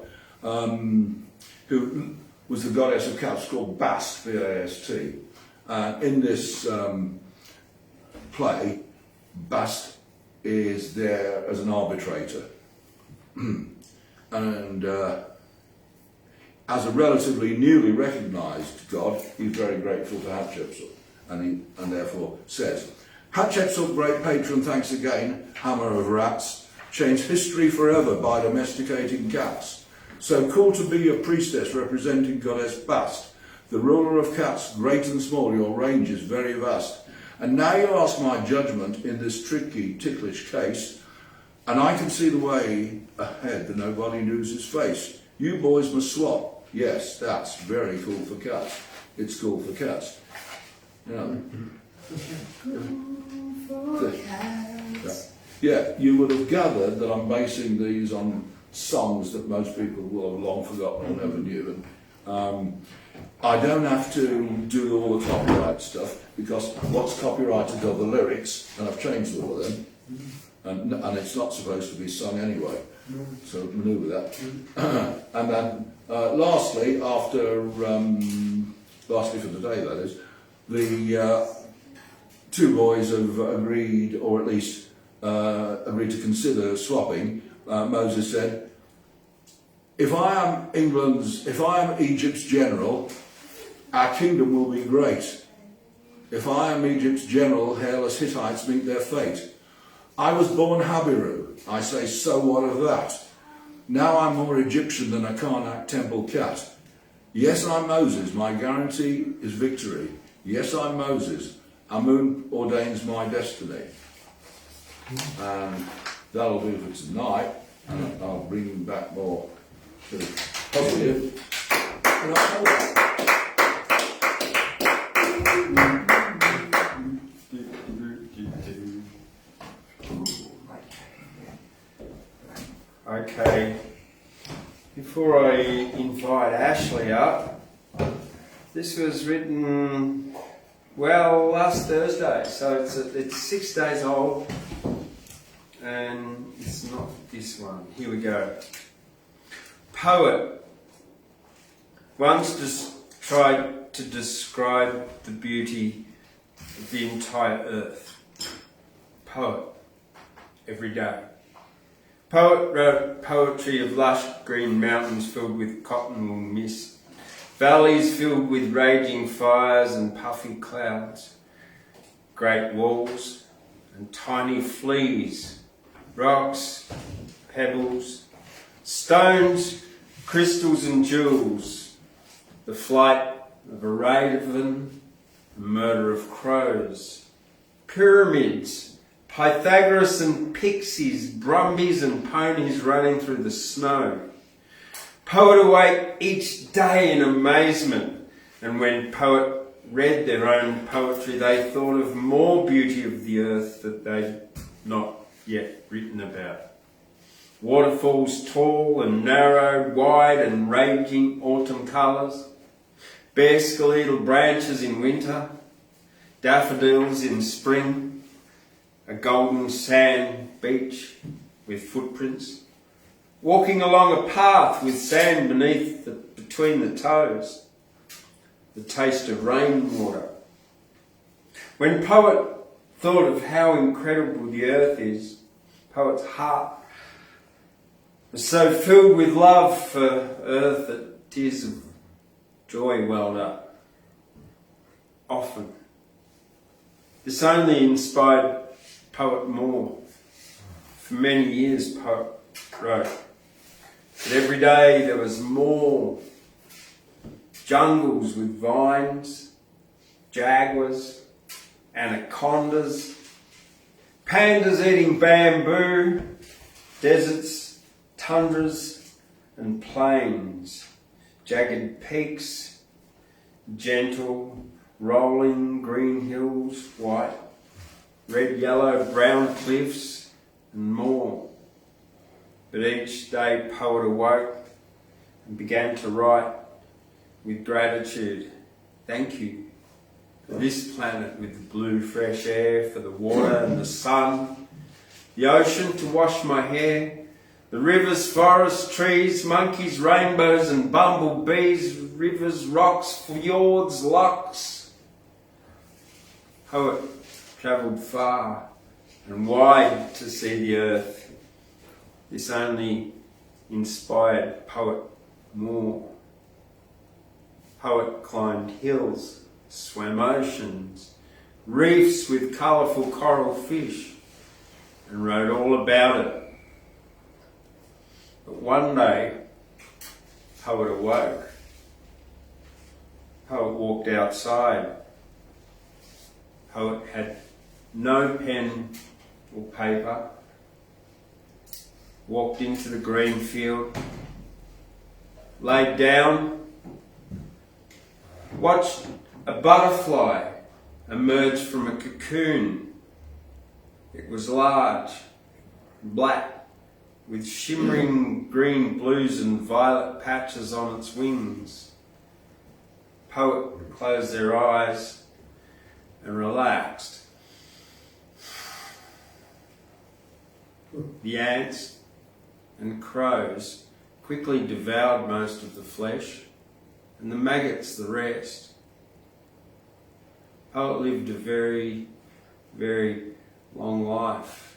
[SPEAKER 3] who was the goddess of cats, called Bast, B-A-S-T. In this play, Bast is there as an arbitrator. And as a relatively newly recognised god, he's very grateful to Hatshepsut, and therefore says, "Hatshepsut, great patron, thanks again, hammer of rats, changed history forever by domesticating cats. So cool to be your priestess representing goddess Bast, the ruler of cats, great and small, your range is very vast. And now you ask my judgment in this tricky, ticklish case, and I can see the way ahead that nobody loses face. You boys must swap. Yes, that's very cool for cats. It's cool for cats." Yeah, you would have gathered that I'm basing these on songs that most people will have long forgotten or never knew. And I don't have to do all the copyright stuff, because what's copyrighted are the lyrics, and I've changed all of them. And it's not supposed to be sung anyway, so manoeuvre that. And then lastly for today that is, the 2 boys have agreed, or at least agreed to consider swapping. Moses said, if I am Egypt's general, our kingdom will be great. If I am Egypt's general, hairless Hittites meet their fate. I was born Habiru. I say, so what of that? Now I'm more Egyptian than a Karnak temple cat. Yes, I'm Moses. My guarantee is victory. Yes, I'm Moses. Amun ordains my destiny. And that'll do for tonight. And I'll bring back more sort of positive in October.
[SPEAKER 1] Okay, before I invite Ashley up, this was written, well, last Thursday, so it's 6 days old, and it's not this one. Here we go. Poet once just tried to describe the beauty of the entire earth. Poet, every day. Poet wrote poetry of lush green mountains filled with cottonwool mist, valleys filled with raging fires and puffy clouds, great walls and tiny fleas, rocks, pebbles, stones, crystals and jewels, the flight of a raven, the murder of crows, pyramids, Pythagoras and pixies, brumbies and ponies running through the snow. Poet awake each day in amazement, and when poet read their own poetry, they thought of more beauty of the earth that they'd not yet written about. Waterfalls tall and narrow, wide and raging autumn colours, bare skeletal branches in winter, daffodils in spring, a golden sand beach with footprints, walking along a path with sand between the toes, the taste of rainwater. When poet thought of how incredible the earth is, poet's heart was so filled with love for earth that tears of joy welled up. Often. This only inspired poet more. For many years, poet wrote. But every day there was more. Jungles with vines, jaguars, anacondas, pandas eating bamboo, deserts, tundras and plains, jagged peaks, gentle, rolling green hills, white, red, yellow, brown cliffs, and more. But each day poet awoke and began to write with gratitude. Thank you for this planet with the blue fresh air, for the water and the sun, the ocean to wash my hair, the rivers, forests, trees, monkeys, rainbows and bumblebees, rivers, rocks, fjords, lochs. Poet travelled far and wide to see the earth. This only inspired poet more. Poet climbed hills, swam oceans, reefs with colourful coral fish, and wrote all about it. But one day, poet awoke. Poet walked outside. Poet had no pen or paper. Walked into the green field, laid down, watched a butterfly emerge from a cocoon. It was large, black, with shimmering green, blues and violet patches on its wings. Poet closed their eyes and relaxed. The ants and crows quickly devoured most of the flesh, and the maggots the rest. Poet lived a very, very long life,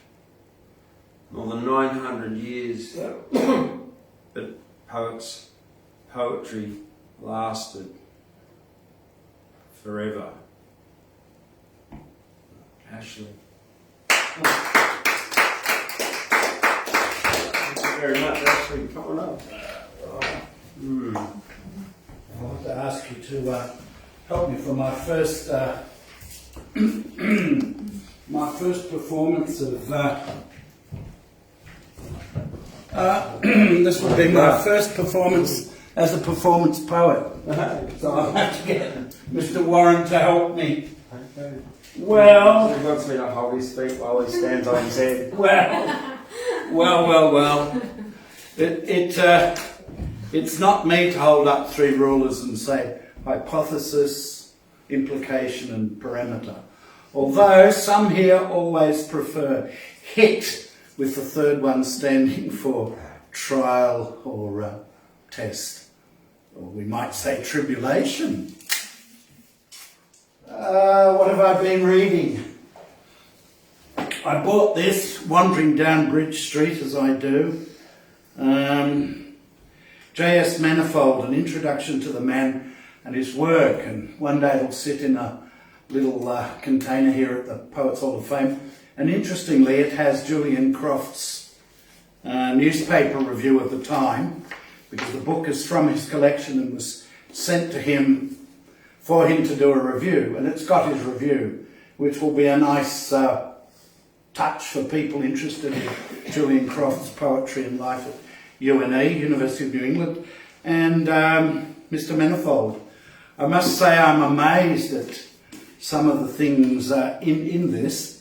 [SPEAKER 1] more than 900 years. But poetry lasted forever. Ashley. Thank you very much, Ashley, coming up.
[SPEAKER 2] I'll have to ask you to help me for my first my first performance of this would be my first performance as a performance poet. So I'll have to get Mr. Warren to help me.
[SPEAKER 1] Okay.
[SPEAKER 2] Well,
[SPEAKER 1] He wants me to hold his feet while he stands on his head.
[SPEAKER 2] Well. It's not me to hold up three rulers and say hypothesis, implication and parameter. Although some here always prefer hit, with the third one standing for trial or test. Or we might say tribulation. What have I been reading? I bought this, wandering down Bridge Street as I do. J.S. Manifold, An Introduction to the Man and His Work, and one day it'll sit in a little container here at the Poets Hall of Fame. And interestingly, it has Julian Croft's newspaper review of the time, because the book is from his collection and was sent to him for him to do a review, and it's got his review, which will be a nice touch for people interested in Julian Croft's poetry and life at UNE, University of New England, and Mr. Manifold. I must say I'm amazed at some of the things in this.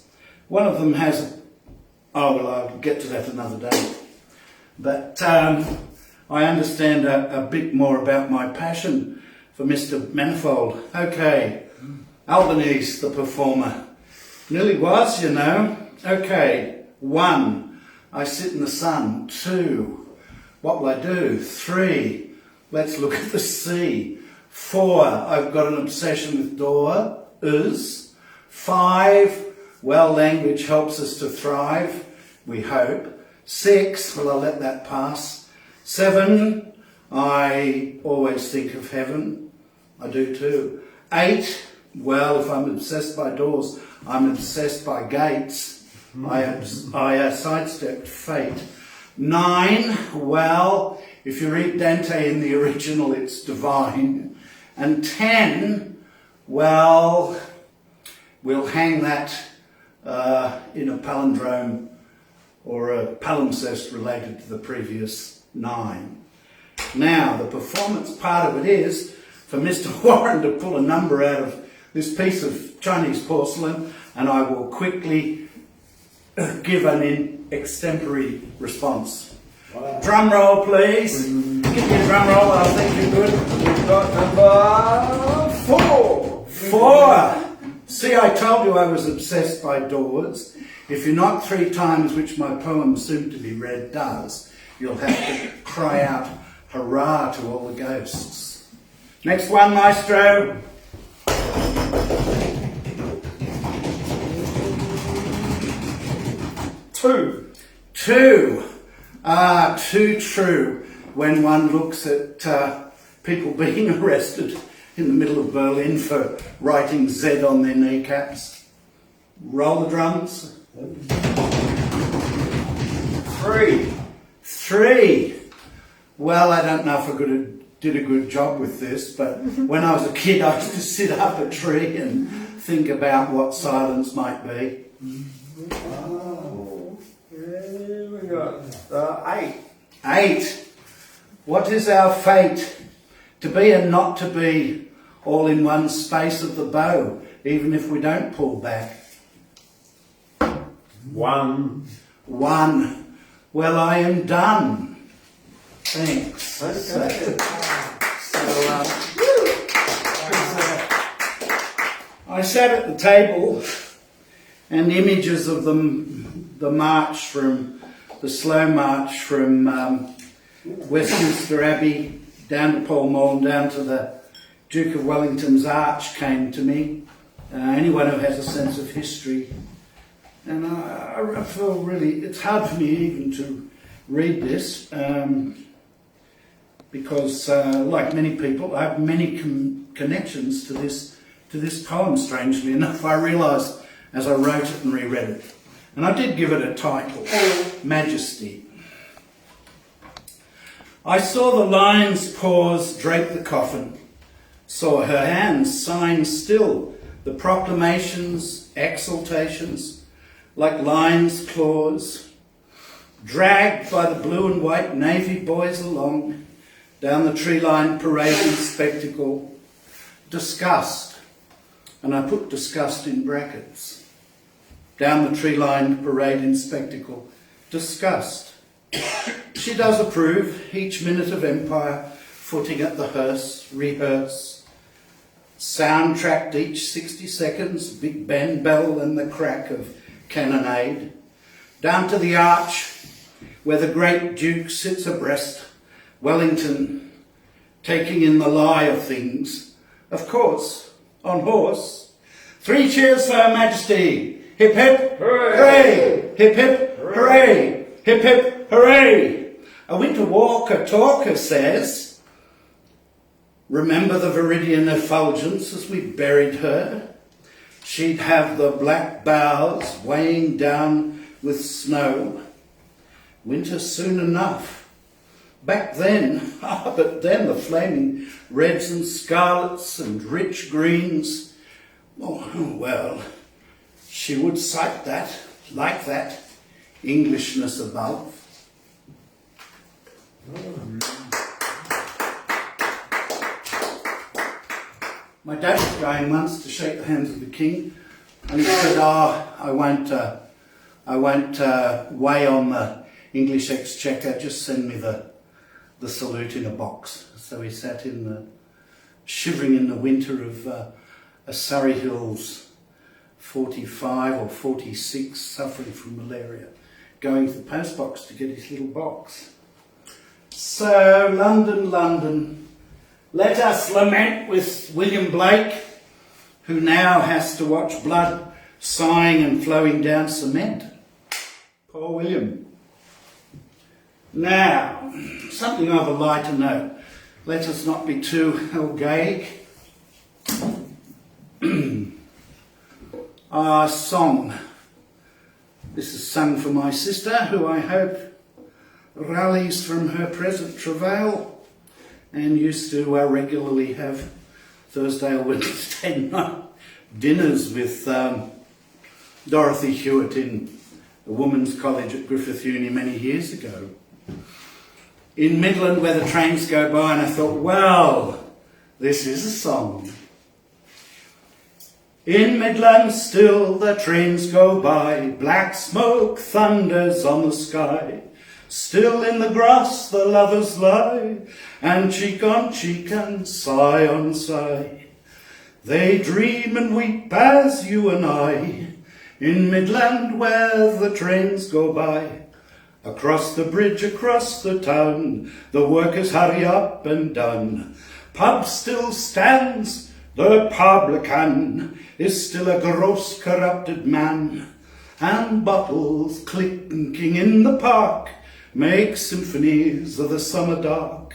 [SPEAKER 2] One of them has, I'll get to that another day. But I understand a bit more about my passion for Mr. Manifold. Okay, Albanese, the performer. Nearly was, you know. Okay, 1, I sit in the sun. 2, what will I do? 3, let's look at the sea. 4, I've got an obsession with doors. 5, well, language helps us to thrive, we hope. 6, well, I'll let that pass. 7, I always think of heaven. I do too. 8, well, if I'm obsessed by doors, I'm obsessed by gates. I sidestepped fate. 9, well, if you read Dante in the original, it's divine. And 10, well, we'll hang that in a palindrome or a palimpsest related to the previous 9. Now, the performance part of it is for Mr. Warren to pull a number out of this piece of Chinese porcelain, and I will quickly give an extempore response. Wow. Drum roll, please. Give me a drum roll, I think you're good.
[SPEAKER 1] We've got number 4.
[SPEAKER 2] 4. See, I told you I was obsessed by doors. If you're not 3 times, which my poem soon to be read does, you'll have to cry out hurrah to all the ghosts. Next one, maestro.
[SPEAKER 1] 2.
[SPEAKER 2] 2. Too true when one looks at people being arrested in the middle of Berlin for writing Z on their kneecaps. Roll the drums. 3. Well, I don't know if I did a good job with this, but when I was a kid I used to sit up a tree and think about what silence might be.
[SPEAKER 1] We got 8.
[SPEAKER 2] 8. What is our fate? To be and not to be, all in one space of the bow, even if we don't pull back.
[SPEAKER 1] 1.
[SPEAKER 2] 1. Well, I am done. Thanks.
[SPEAKER 1] Okay.
[SPEAKER 2] I sat at the table, and images of the march from the slow march from Westminster Abbey down to Pall Mall and down to the Duke of Wellington's Arch came to me. Anyone who has a sense of history, and I feel really, it's hard for me even to read this. because, like many people, I have many connections to this poem, strangely enough. I realised as I wrote it and reread it. And I did give it a title, Majesty. I saw the lion's paws drape the coffin, saw her hands sign still the proclamations, exaltations, like lion's claws, dragged by the blue and white navy boys along, down the tree-lined parading spectacle, disgust, and I put disgust in brackets, down the tree-lined parading spectacle, disgust. She does approve each minute of empire, footing at the hearse, rehearse, soundtracked each 60 seconds, Big Ben bell and the crack of cannonade, down to the arch where the great Duke sits abreast, Wellington taking in the lie of things, of course, on horse. 3 cheers for Her Majesty! Hip hip, hooray! Hip hip, hooray! Hip hip, hooray! A winter walker talker says, remember the Viridian effulgence as we buried her? She'd have the black boughs weighing down with snow. Winter soon enough. Back then, but then the flaming reds and scarlets and rich greens. Oh, well, she would cite that, like that, Englishness above. My dad was going once to shake the hands of the king, and he said, I won't weigh on the English exchequer, just send me the salute in a box. So he sat shivering in the winter of a Surrey Hills 45 or 46, suffering from malaria, going to the post box to get his little box. So, London, London, let us lament with William Blake, who now has to watch blood sighing and flowing down cement. Poor William. Now, something of a lighter note. Let us not be too elgaic. Our song. This is sung for my sister, who I hope rallies from her present travail and used to regularly have Thursday or Wednesday night dinners with Dorothy Hewitt in the Women's College at Griffith Uni many years ago. In Midland, where the trains go by, and I thought, well, this is a song. In Midland still the trains go by, black smoke thunders on the sky. Still in the grass the lovers lie, and cheek on cheek and sigh on sigh. They dream and weep as you and I, in Midland where the trains go by. Across the bridge, across the town, the workers hurry up and down. Pub still stands, the publican is still a gross corrupted man, and bottles clinking in the park make symphonies of the summer dark.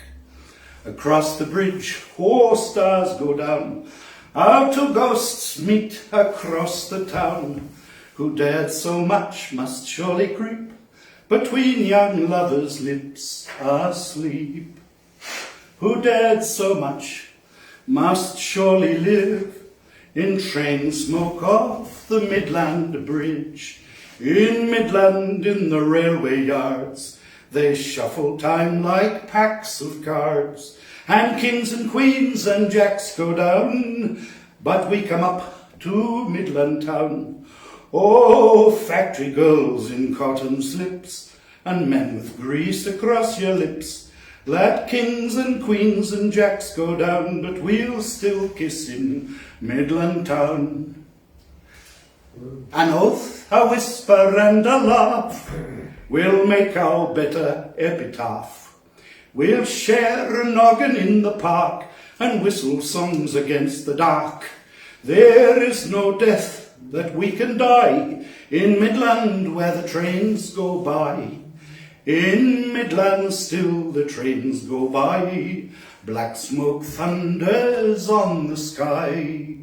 [SPEAKER 2] Across the bridge, war stars go down, how two ghosts meet across the town. Who dared so much must surely creep between young lovers' lips asleep. Who dared so much must surely live in train smoke off the Midland Bridge. In Midland, in the railway yards, they shuffle time like packs of cards, and kings and queens and jacks go down, but we come up to Midland town. Oh, factory girls in cotton slips, and men with grease across your lips, let kings and queens and jacks go down, but we'll still kiss in Midland town. An oath, a whisper and a laugh will make our better epitaph. We'll share a noggin in the park and whistle songs against the dark. There is no death that we can die in Midland where the trains go by. In Midland still the trains go by, black smoke thunders on the sky.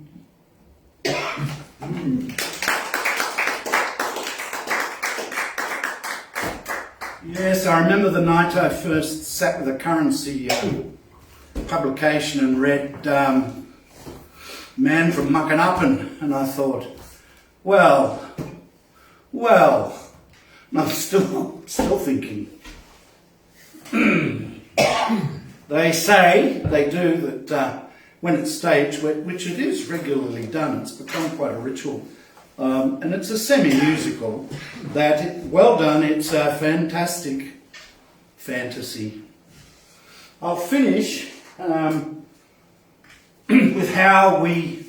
[SPEAKER 2] Yes, I remember the night I first sat with a currency publication and read Man from Muckanuppin, and I thought, well, and I'm still thinking. They say, they do, that when it's staged, which it is regularly done, it's become quite a ritual, and it's a semi-musical, well done, it's a fantastic fantasy. I'll finish with how we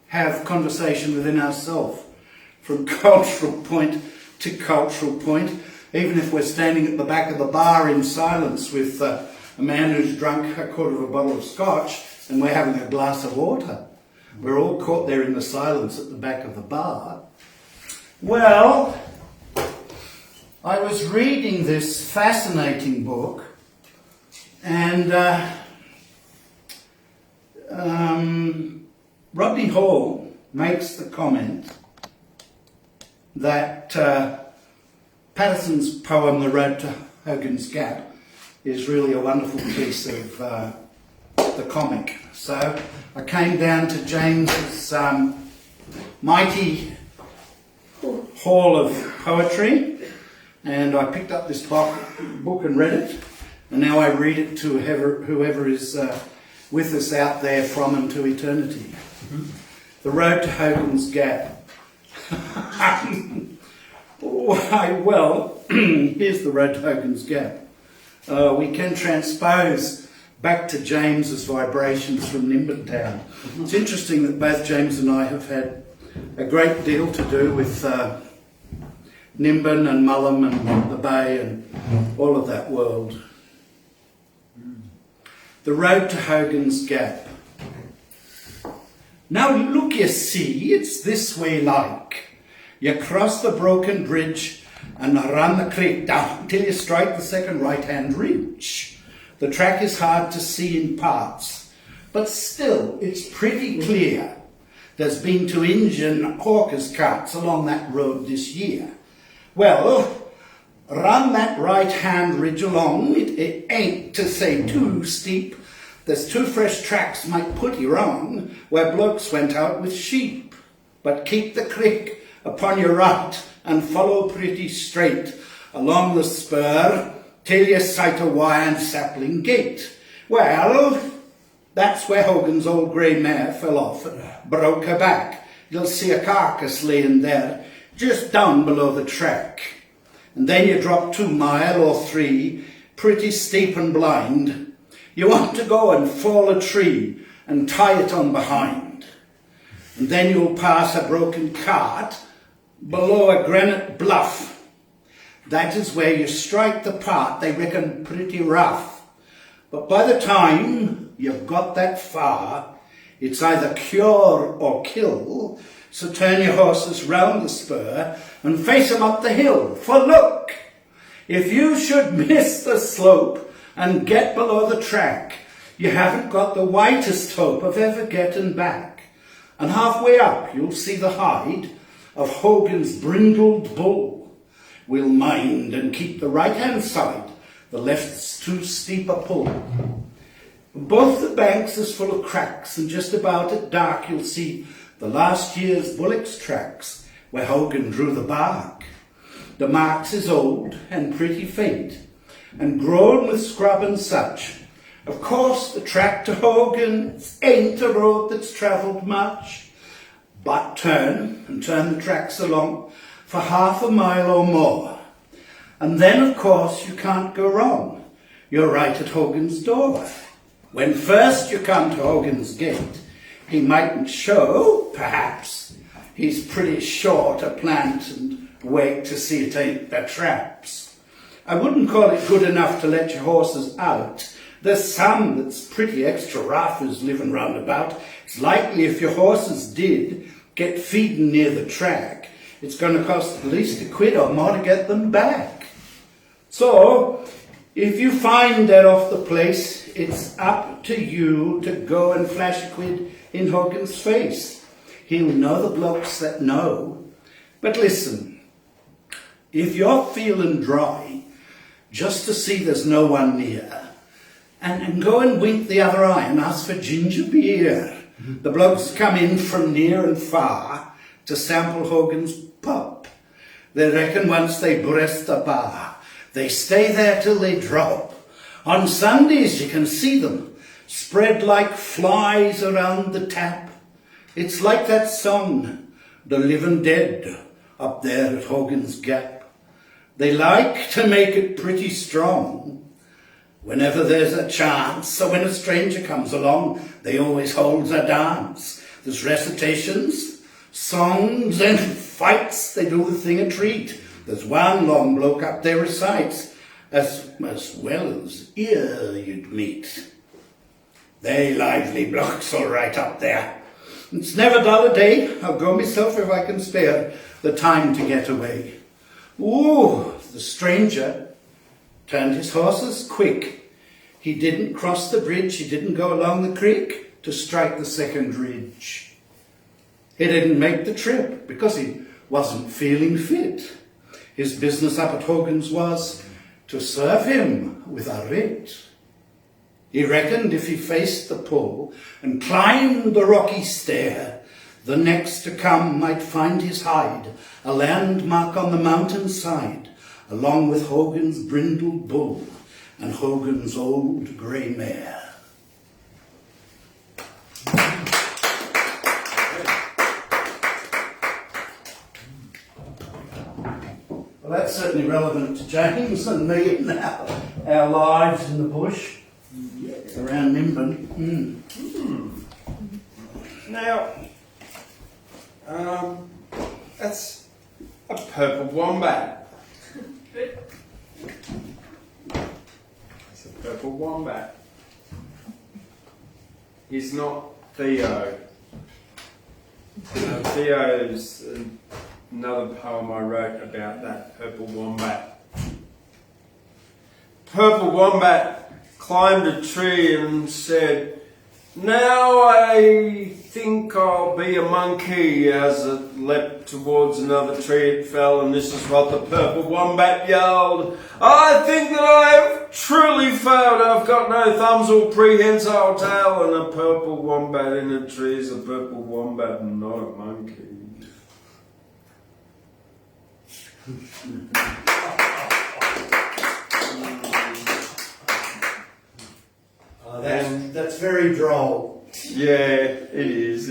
[SPEAKER 2] have conversation within ourselves, from cultural point to cultural point, even if we're standing at the back of the bar in silence with a man who's drunk a quarter of a bottle of scotch and we're having a glass of water. We're all caught there in the silence at the back of the bar. Well, I was reading this fascinating book, and Rodney Hall makes the comment that Patterson's poem, The Road to Hogan's Gap, is really a wonderful piece of the comic. So I came down to James's mighty hall of poetry, and I picked up this book and read it, and now I read it to whoever is with us out there from and to eternity. The Road to Hogan's Gap. Why, well, here's the Road to Hogan's Gap. We can transpose back to James's vibrations from Nimbin Town. It's interesting that both James and I have had a great deal to do with Nimbin and Mullum and the Bay and all of that world. The Road to Hogan's Gap. Now look, you see, it's this way like. You cross the broken bridge and run the creek down till you strike the second right-hand ridge. The track is hard to see in parts, but still it's pretty clear. There's been 2 Injun hawkers' carts along that road this year. Well, run that right-hand ridge along, it ain't to say too steep. There's 2 fresh tracks might put you wrong, where blokes went out with sheep. But keep the creek upon your right and follow pretty straight along the spur till you sight a wire and sapling gate. Well, that's where Hogan's old grey mare fell off and broke her back. You'll see a carcass laying there just down below the track. And then you drop 2 mile or 3, pretty steep and blind. You want to go and fall a tree and tie it on behind. And then you'll pass a broken cart below a granite bluff. That is where you strike the part they reckon pretty rough. But by the time you've got that far, it's either cure or kill, so turn your horses round the spur and face 'em up the hill. For look, if you should miss the slope and get below the track, you haven't got the whitest hope of ever getting back. And halfway up you'll see the hide of Hogan's brindled bull. We'll mind and keep the right-hand side, the left's too steep a pull. Both the banks is full of cracks, and just about at dark you'll see the last year's bullocks' tracks, where Hogan drew the bark. The marks is old and pretty faint, and grown with scrub and such. Of course the track to Hogan ain't a road that's travelled much. But turn the tracks along for half a mile or more. And then, of course, you can't go wrong. You're right at Hogan's door. When first you come to Hogan's gate, he mightn't show, perhaps. He's pretty sure to plant and wait to see it ain't their traps. I wouldn't call it good enough to let your horses out. There's some that's pretty extra rough who's living round about. It's likely if your horses did get feeding near the track, it's going to cost at least £1 or more to get them back. So, if you find that off the place, it's up to you to go and flash a quid in Hogan's face. He'll know the blokes that know. But listen, if you're feeling dry, just to see there's no one near, and go and wink the other eye and ask for ginger beer. The blokes come in from near and far to sample Hogan's pop. They reckon once they breast the bar, they stay there till they drop. On Sundays you can see them spread like flies around the tap. It's like that song, The Living Dead, up there at Hogan's Gap. They like to make it pretty strong whenever there's a chance, so when a stranger comes along, they always hold a dance. There's recitations, songs and fights, they do the thing a treat. There's one long bloke up there recites, as well as ear you'd meet. They lively blokes all right up there. It's never dull a day, I'll go myself if I can spare the time to get away. Ooh, the stranger turned his horses quick. He didn't cross the bridge, he didn't go along the creek to strike the second ridge. He didn't make the trip because he wasn't feeling fit. His business up at Hogan's was to serve him with a writ. He reckoned if he faced the pull and climbed the rocky stair, the next to come might find his hide, a landmark on the mountainside, along with Hogan's brindled bull and Hogan's old grey mare. Well, that's certainly relevant to James and me and our lives in the bush around Nimbin.
[SPEAKER 1] Now, that's a purple wombat. It's a purple wombat. He's not Theo. Theo's another poem I wrote about that purple wombat. Purple wombat climbed a tree and said, "Now I think I'll be a monkey." As it leapt towards another tree it fell, and this is what the purple wombat yelled: "I think that I've truly failed. I've got no thumbs or prehensile tail, and a purple wombat in a tree is a purple wombat and not a monkey."
[SPEAKER 2] That's very droll.
[SPEAKER 1] Yeah, it is.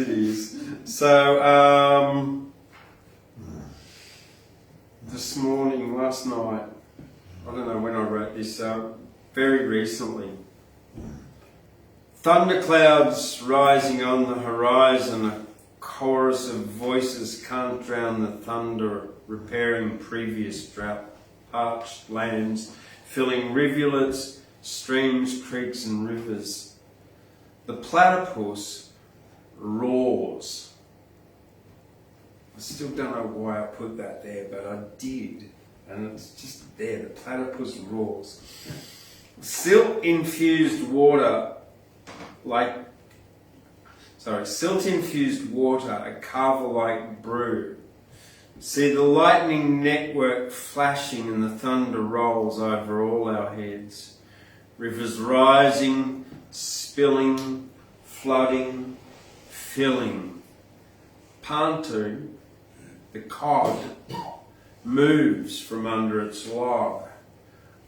[SPEAKER 1] So, this morning, last night, I don't know when I wrote this, very recently, thunderclouds rising on the horizon, a chorus of voices can't drown the thunder, repairing previous drought-parched lands, filling rivulets, streams, creeks and rivers. The platypus roars. I still don't know why I put that there, but I did. And it's just there, the platypus roars. Silt-infused water, a carver-like brew. See the lightning network flashing and the thunder rolls over all our heads. Rivers rising, spilling, flooding, filling. Pantu, the cod, moves from under its log.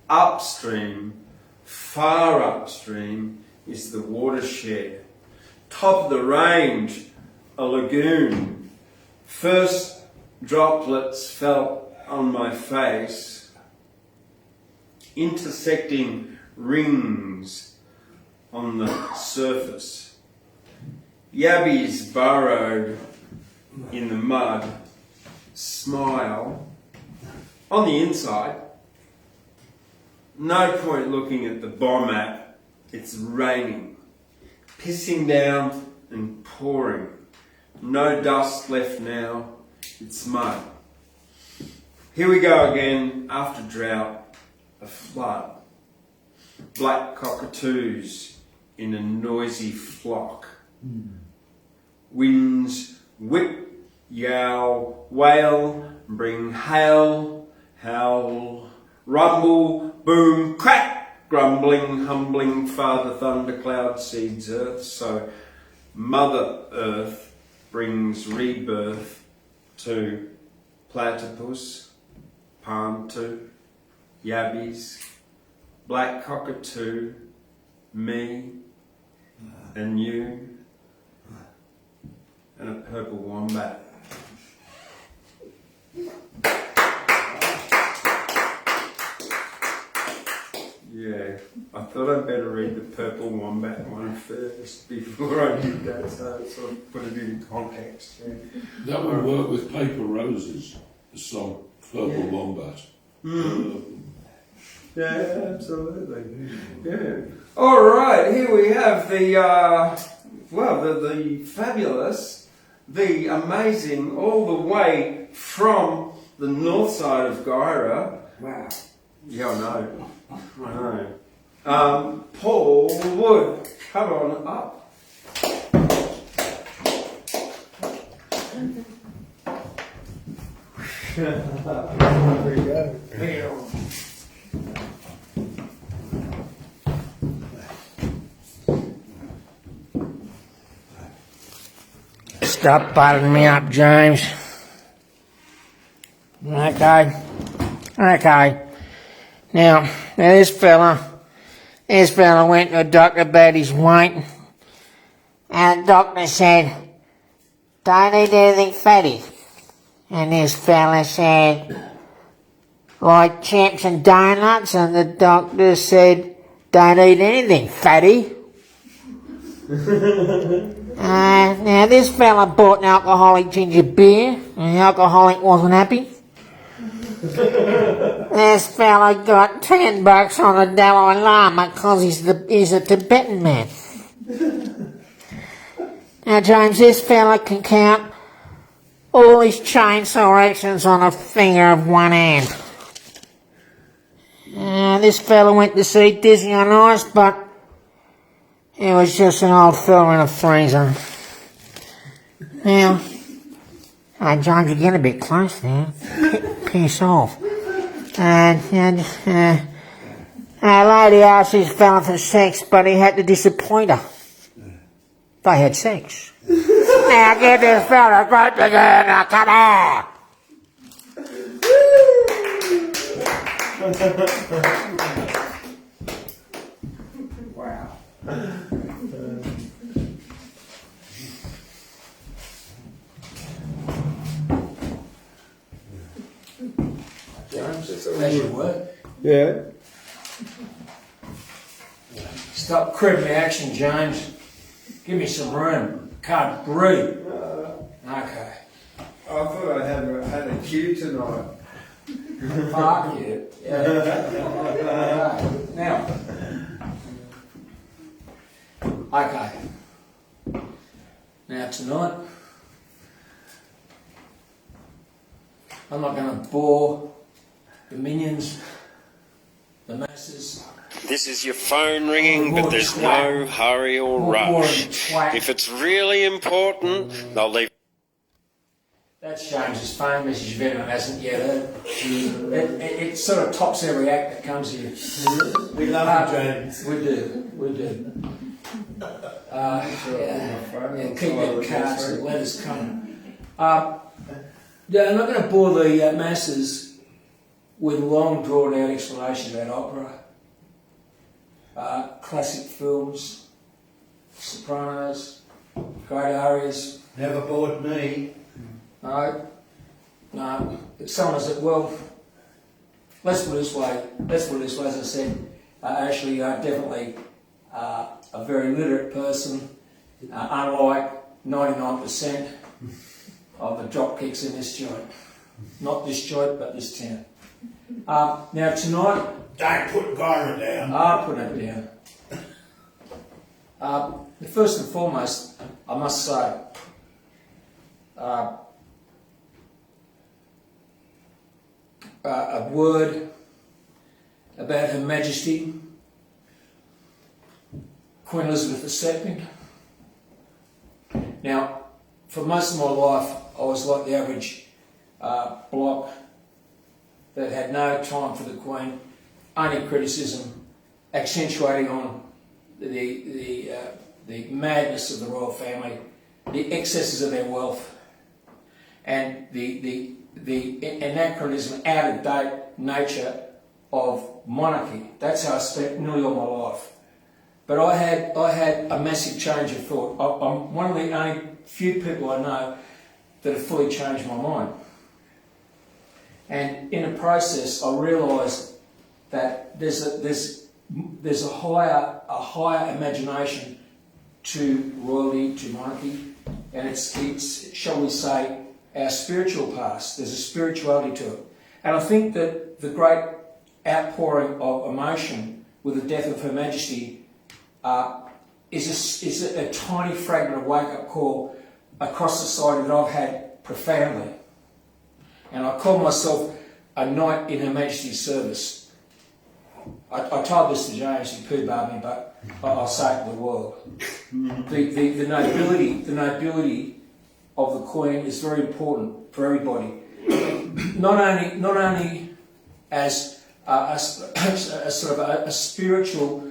[SPEAKER 1] Upstream, far upstream, is the watershed. Top of the range, a lagoon. First droplets fell on my face, intersecting rings on the surface. Yabbies burrowed in the mud, smile on the inside. No point looking at the bomb app, it's raining, pissing down and pouring. No dust left now, it's mud. Here we go again, after drought, a flood. Black cockatoos in a noisy flock. Winds whip, yowl, wail, bring hail, howl, rumble, boom, crack, grumbling, humbling, Father Thundercloud seeds earth. So Mother Earth brings rebirth to platypus, pantu, yabbies, black cockatoo, me, and you, and a purple wombat. Yeah, I thought I'd better read the purple wombat one first before I did that, so I sort of put it in context. Yeah.
[SPEAKER 6] That would work with Paper Roses, the song Purple Wombat.
[SPEAKER 1] Yeah, absolutely. Yeah. All right, here we have the the fabulous, the amazing, all the way from the north side of Gyra.
[SPEAKER 4] Wow.
[SPEAKER 1] Yeah, I know. Paul Wood, come on up.
[SPEAKER 4] There we go.
[SPEAKER 7] Stop bottling me up, James. Okay. Now this fella went to a doctor about his weight, and the doctor said, "Don't eat anything fatty." And this fella said, "Like chips and donuts," and the doctor said, "Don't eat anything fatty." Now this fella bought an alcoholic ginger beer, and the alcoholic wasn't happy. This fella got $10 on the Dalai Lama because he's a Tibetan man. Now James, this fella can count all his chainsaw actions on a finger of one hand. This fella went to see Disney on Ice, but it was just an old fella in a freezer. Now, James, you're getting a bit close there. Piss off. A lady asked this fella for sex, but he had to disappoint her. They had sex. Now give this fella a great big hand, come on!
[SPEAKER 4] Wow.
[SPEAKER 7] James, that's your work.
[SPEAKER 1] Yeah.
[SPEAKER 7] Stop cribbing action, James. Give me some room. Can't breathe. Okay.
[SPEAKER 1] I thought I had a cue tonight.
[SPEAKER 7] Fuck you. Yeah. Now. Okay. Now tonight, I'm not going to bore the minions, the masses.
[SPEAKER 8] This is your phone ringing, but there's no hurry or rush. If it's really important, they'll leave.
[SPEAKER 7] That's James's phone message if anyone hasn't yet heard. It sort of tops every act that comes here.
[SPEAKER 2] We love you, James.
[SPEAKER 7] We do. Keep that cards and letters coming. I'm not going to bore the masses with long drawn out explanation about opera, classic films, Sopranos, great arias.
[SPEAKER 2] Never bored me.
[SPEAKER 7] No. Someone said, well, let's put it this way, as I said, actually definitely a very literate person, unlike 99% of the drop kicks in this joint. Not this joint, but this town. Now tonight...
[SPEAKER 2] Don't put Gyra down.
[SPEAKER 7] I'll put it down. First and foremost, I must say, a word about Her Majesty Queen Elizabeth II. Now, for most of my life, I was like the average bloke that had no time for the Queen, only criticism, accentuating on the madness of the royal family, the excesses of their wealth, and the anachronism, out-of-date nature of monarchy. That's how I spent nearly all my life. But I had a massive change of thought. I'm one of the only few people I know that have fully changed my mind. And in the process, I realised that there's a higher imagination to royalty, to monarchy, and it's shall we say, our spiritual past. There's a spirituality to it, and I think that the great outpouring of emotion with the death of Her Majesty is a tiny fragment of wake-up call across society that I've had profoundly. And I call myself a knight in Her Majesty's service. I told this to James, he poo-barred me, but I'll say it to the world. The nobility of the Queen is very important for everybody. Not only as a sort of a spiritual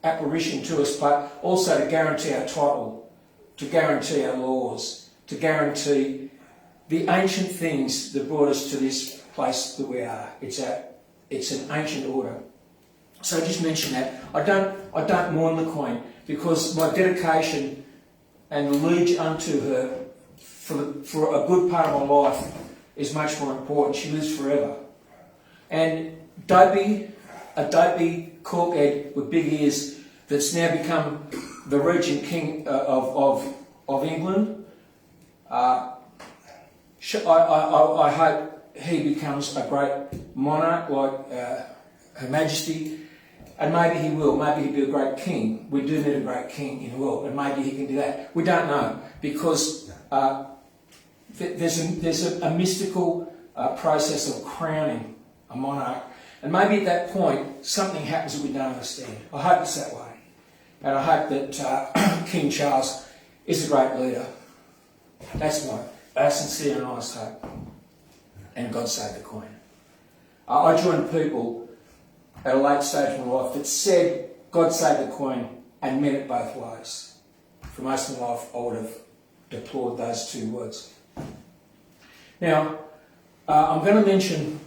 [SPEAKER 7] apparition to us, but also to guarantee our title, to guarantee our laws, to guarantee the ancient things that brought us to this place that we are. It's an ancient order. So I just mention that. I don't mourn the Queen because my dedication and liege unto her for a good part of my life is much more important. She lives forever. And a dopey corkhead with big ears that's now become the Regent King of England. I hope he becomes a great monarch like Her Majesty, and maybe he will. Maybe he'll be a great king. We do need a great king in the world, and maybe he can do that. We don't know because there's a mystical process of crowning a monarch, and maybe at that point something happens that we don't understand. I hope it's that way, and I hope that King Charles is a great leader. That's my sincere and honest hope. And God save the Queen. I joined people at a late stage of my life that said God save the Queen and meant it both ways. For most of my life, I would have deplored those two words. Now, I'm going to mention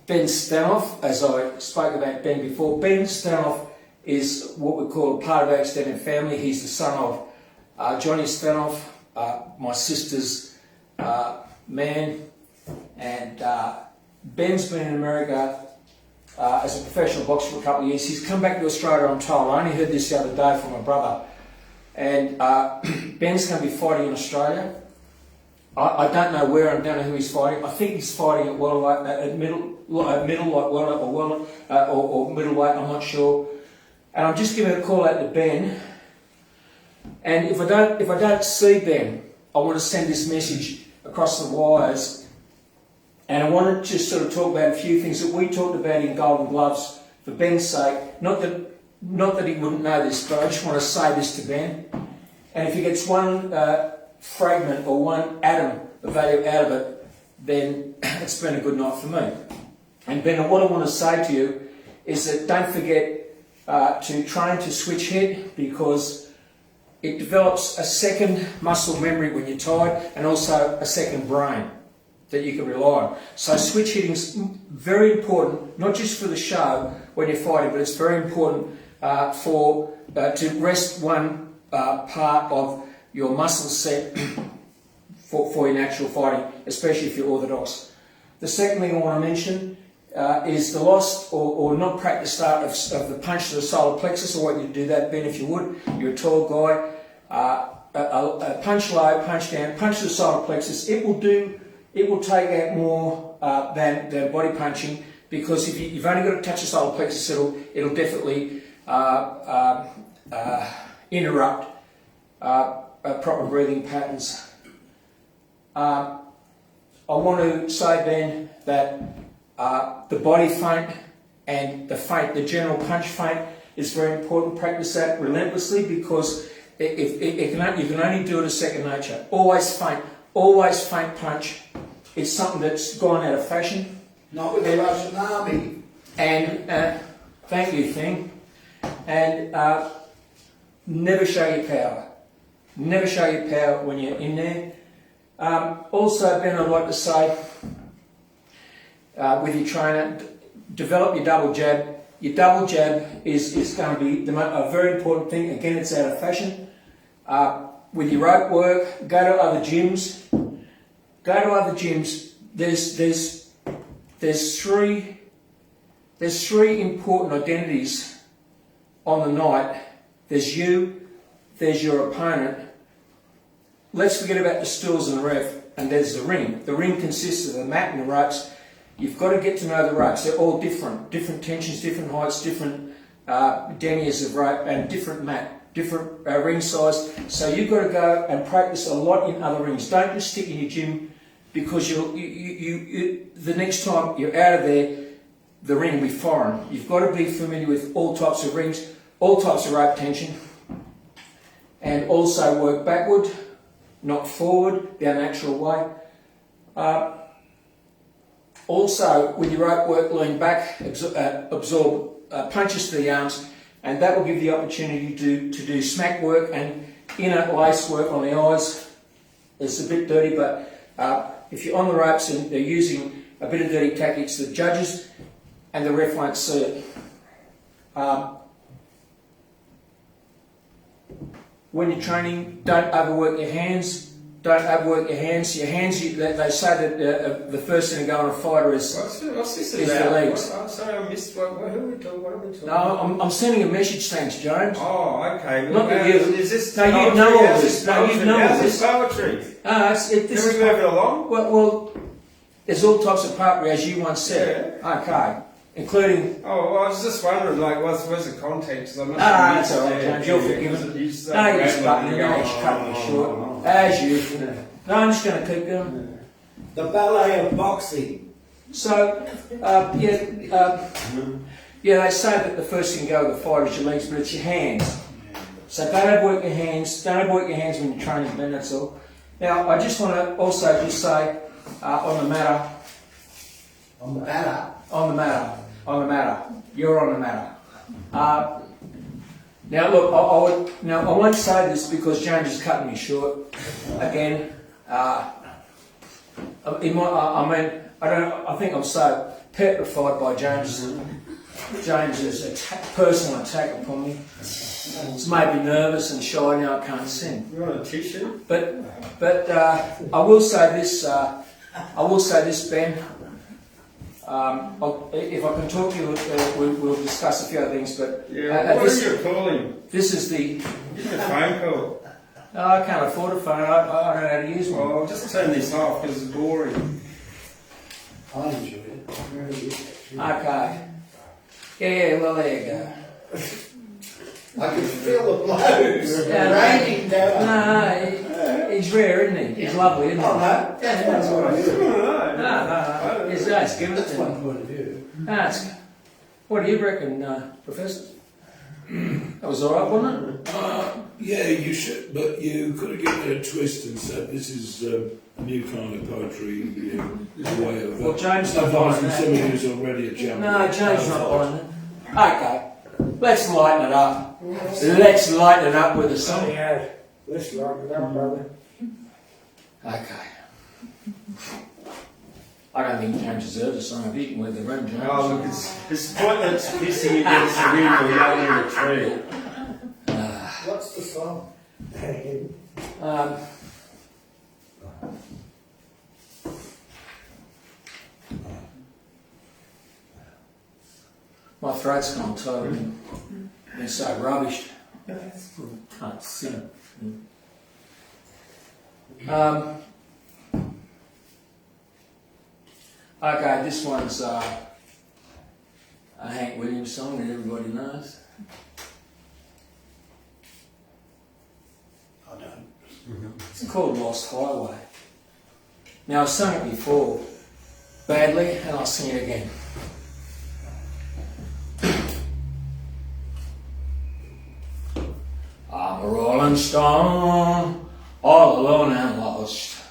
[SPEAKER 7] Ben Stanoff, as I spoke about Ben before. Ben Stanoff is what we call a part of our extended family. He's the son of Johnny Stanoff, my sister's man, and Ben's been in America as a professional boxer for a couple of years. He's come back to Australia, I'm told. I only heard this the other day from my brother. And Ben's going to be fighting in Australia. I don't know where, I don't know who he's fighting. I think he's fighting at welterweight, at middleweight, or middleweight, I'm not sure. And I'm just giving a call out to Ben. And if I don't see Ben, I want to send this message across the wires. And I wanted to sort of talk about a few things that we talked about in Golden Gloves for Ben's sake. Not that he wouldn't know this, but I just want to say this to Ben. And if he gets one fragment or one atom of value out of it, then it's been a good night for me. And Ben, what I want to say to you is that don't forget to train to switch hit, because it develops a second muscle memory when you're tired, and also a second brain that you can rely on. So switch hitting is very important, not just for the show when you're fighting, but it's very important to rest one part of your muscle set for your natural fighting, especially if you're orthodox. The second thing I want to mention is the lost or not practiced art of the punch to the solar plexus. I want you to do that, Ben, if you would. You're a tall guy. A punch low, punch down, punch to the solar plexus. It will take out more than body punching, because if you've only got to touch the solar plexus, it'll definitely interrupt proper breathing patterns. I want to say, Ben, that the body feint and the general punch feint is very important. Practice that relentlessly, because you can only do it as second nature. Always feint punch. It's something that's gone out of fashion.
[SPEAKER 2] Not with the Russian army.
[SPEAKER 7] And thank you, Thing. And never show your power. Never show your power when you're in there. Also, Ben, I'd like to say, with your trainer, develop your double jab. Your double jab is going to be a very important thing. Again, it's out of fashion. With your rope work, go to other gyms. There's three important identities on the night. There's you, there's your opponent. Let's forget about the stools and the ref, and there's the ring. The ring consists of the mat and the ropes. You've got to get to know the ropes. They're all different tensions, different heights, different deniers of rope, and different mat, different ring size. So you've got to go and practice a lot in other rings. Don't just stick in your gym, because the next time you're out of there, the ring will be foreign. You've got to be familiar with all types of rings, all types of rope tension, and also work backward, not forward, the unnatural way. Also, with your rope work, lean back, absorb punches to the arms, and that will give you the opportunity to do smack work and inner lace work on the eyes. It's a bit dirty, but if you're on the ropes and they're using a bit of dirty tactics, the judges and the ref won't see it. When you're training, don't overwork your hands. Don't overwork your hands. Your hands, they say that the first thing to go on a fighter is the legs.
[SPEAKER 1] Sorry, I missed. What are we talking?
[SPEAKER 7] No, I'm sending a message, thanks, Jones.
[SPEAKER 1] Oh, okay.
[SPEAKER 7] Not that you.
[SPEAKER 1] Is this
[SPEAKER 7] No, you know all this. No, you know all this.
[SPEAKER 1] Poetry.
[SPEAKER 7] This
[SPEAKER 1] Can we
[SPEAKER 7] is
[SPEAKER 1] move it along?
[SPEAKER 7] well, there's all types of poetry, as you once said.
[SPEAKER 1] Yeah.
[SPEAKER 7] Okay, including.
[SPEAKER 1] Oh, well, I was just wondering, like, where's the context?
[SPEAKER 7] That's all right, James. You're forgiven. No, you're just cutting me short. As usual. No, I'm just going to keep going.
[SPEAKER 2] The ballet of boxing.
[SPEAKER 7] So, they say that the first thing to go with the fight is your legs, but it's your hands. So don't overwork your hands. Don't overwork your hands when you're training, Ben, that's all. Now, I just want to also just say, on the matter. You're on the matter. Now look, I won't say this because James is cutting me short again. I think I'm so petrified by James's personal attack upon me. It's made me nervous and shy. Now I can't sing.
[SPEAKER 1] You want a tissue?
[SPEAKER 7] But I will say this, Ben. If I can talk to you, we'll discuss a few other things. But
[SPEAKER 1] what are you calling?
[SPEAKER 7] This is the.
[SPEAKER 1] Give me a phone call.
[SPEAKER 7] I can't afford a phone. I don't know how to use one.
[SPEAKER 1] Well, I'll just turn this off because it's boring.
[SPEAKER 2] I enjoy it.
[SPEAKER 7] Okay. Yeah. Well, there you go.
[SPEAKER 2] I can feel the blows raining down.
[SPEAKER 7] No, he's rare, isn't he? He's lovely, isn't he?
[SPEAKER 2] Oh, no.
[SPEAKER 7] Yeah, that's all right.
[SPEAKER 1] No.
[SPEAKER 7] It's give it
[SPEAKER 2] That's
[SPEAKER 7] to
[SPEAKER 2] one
[SPEAKER 7] him.
[SPEAKER 2] point of view.
[SPEAKER 7] What do you reckon, Professor? That was all right, wasn't it?
[SPEAKER 6] Yeah, you should, but you could have given it a twist and said this is a new kind of poetry, a way of
[SPEAKER 7] Well, James not
[SPEAKER 6] advising
[SPEAKER 7] buying that.
[SPEAKER 6] somebody who's already a champion.
[SPEAKER 7] No, James not buying it. Okay, let's lighten it up. Let's lighten it up with a song.
[SPEAKER 4] Yeah, let's lock it up, brother.
[SPEAKER 7] Okay. I don't think James deserves a song. I've eaten with the room, James.
[SPEAKER 1] Oh, look, it's pointless pissing against the wind or yelling in a tree.
[SPEAKER 4] What's the song?
[SPEAKER 7] My throat's gone totally. It's so rubbish. Can't sing. Okay, this one's a Hank Williams song that everybody knows.
[SPEAKER 2] I
[SPEAKER 7] It's called Lost Highway. Now, I've sung it before, badly, and I'll sing it again. I'm a rolling stone, all alone and lost.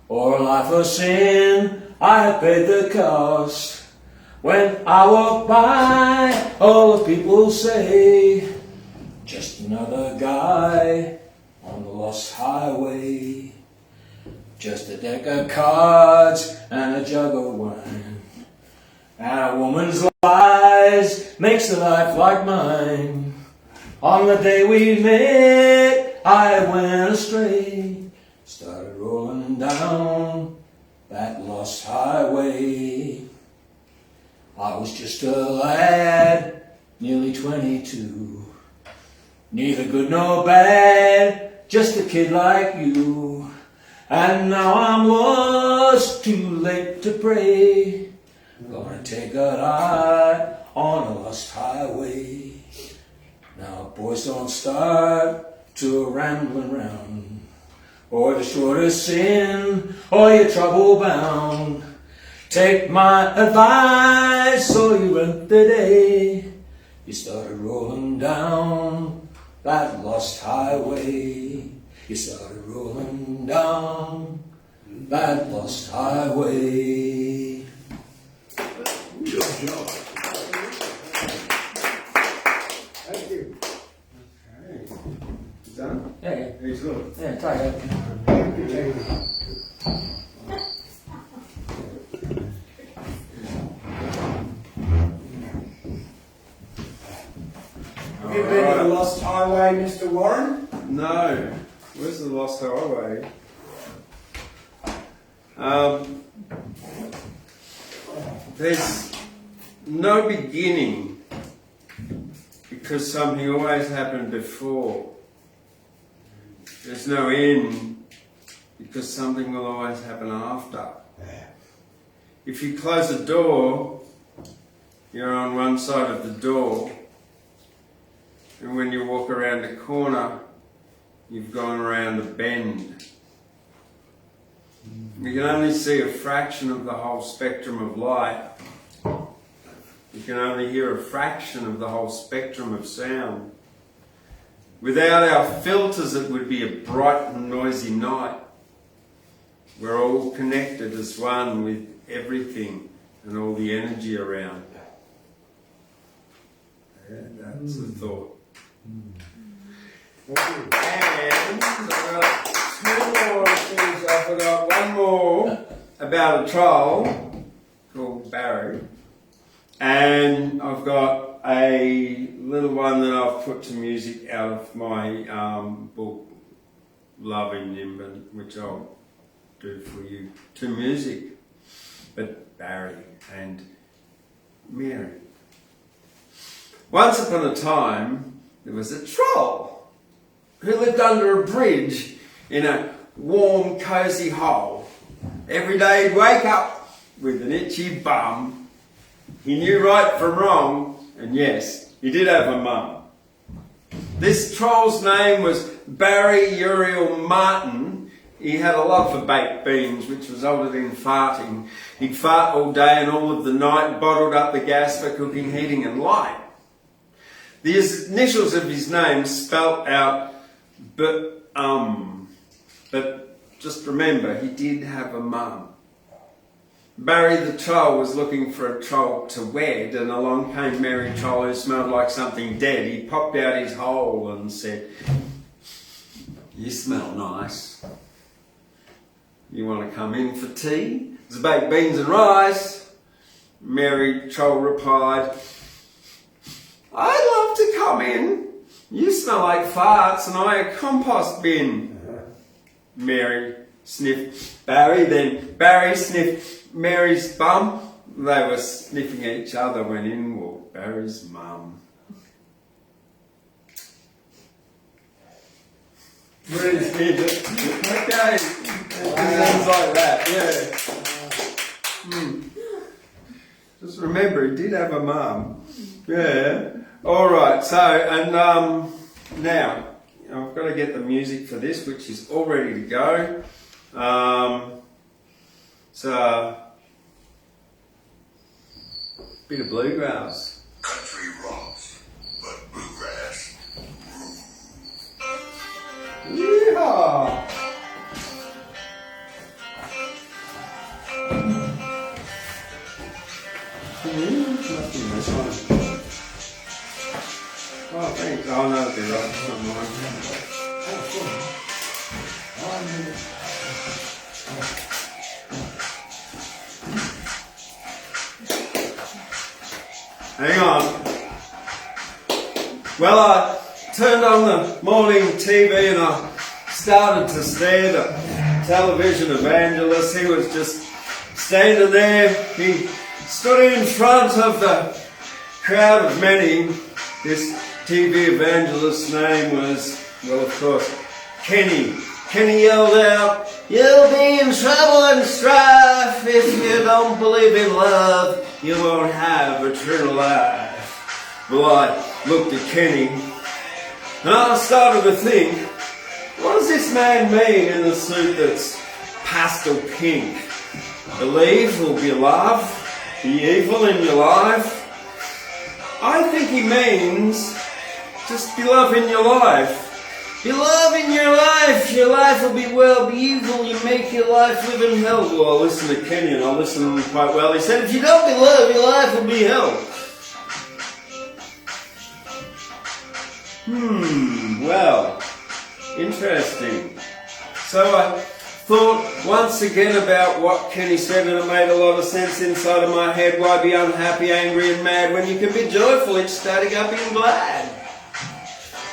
[SPEAKER 7] O'er a life of sin, I have paid the cost. When I walk by, all the people say, just another guy on the lost highway. Just a deck of cards and a jug of wine. And a woman's lies makes a life like mine. On the day we met, I went astray. Started rolling down that lost highway. I was just a lad, nearly 22. Neither good nor bad, just a kid like you. And now I'm lost, too late to pray. Gonna take a ride on a lost highway. Now boys, don't start to a rambling round, or the shortest sin, or you're trouble bound. Take my advice, or you went the day you started rolling down that lost highway. You started rolling down that lost highway.
[SPEAKER 3] Good job.
[SPEAKER 4] Thank you.
[SPEAKER 1] Okay. Done?
[SPEAKER 7] Yeah,
[SPEAKER 1] He's good.
[SPEAKER 7] yeah, take it.
[SPEAKER 4] Thank you, Jamie. Have you been to the Lost Highway, Mr. Warren?
[SPEAKER 1] No. Where's the Lost Highway? There's no beginning because something always happened before. There's no end because something will always happen after. If you close a door, you're on one side of the door, and when you walk around the corner, you've gone around the bend. You can only see a fraction of the whole spectrum of light. You can only hear a fraction of the whole spectrum of sound. Without our filters, it would be a bright and noisy night. We're all connected as one with everything and all the energy around. And that's the thought. And I've got two more things. I forgot one more about a troll called Barry. And I've got a little one that I've put to music out of my book, Loving Nimbin, which I'll do for you to music. But Barry and Mary. Once upon a time, there was a troll who lived under a bridge in a warm, cosy hole. Every day he'd wake up with an itchy bum. He knew right from wrong, and yes, he did have a mum. This troll's name was Barry Uriel Martin. He had a love for baked beans, which resulted in farting. He'd fart all day and all of the night, bottled up the gas for cooking, heating and light. The initials of his name spelt out but just remember, he did have a mum. Barry the troll was looking for a troll to wed, and along came Mary Troll, who smelled like something dead. He popped out his hole and said, "You smell nice. You want to come in for tea? There's baked beans and rice." Mary Troll replied, "I'd love to come in. You smell like farts and I a compost bin." Mary sniffed Barry, then Barry sniffed Mary's bum. They were sniffing each other when in walked Barry's mum. Brilliant, okay. Sounds like that, yeah. Just remember, he did have a mum. Yeah. All right. So, and now, I've got to get the music for this, which is all ready to go. So, bit of bluegrass.
[SPEAKER 9] Country rocks, but bluegrass.
[SPEAKER 1] Yeehaw! Must be this one. Oh, thanks. Oh, no, it'll be right. It's not mine. Hang on. Well, I turned on the morning TV and I started to stare at the television evangelist. He was just standing there. He stood in front of the crowd of many. This TV evangelist's name was, well, of course, Kenny. Kenny yelled out, "You'll be in trouble and strife if you don't believe in love. You won't have eternal life." Well, I looked at Kenny and I started to think, what does this man mean in a suit that's pastel pink? Believe will be love, be evil in your life. I think he means just be love in your life. Be love in your life will be well, be evil, you make your life live in hell. Well, I listened to Kenny and I listened quite well. He said, if you don't be love, your life will be hell. Well, interesting. So I thought once again about what Kenny said and it made a lot of sense inside of my head. Why be unhappy, angry and mad when you can be joyful, ecstatic, happy and glad?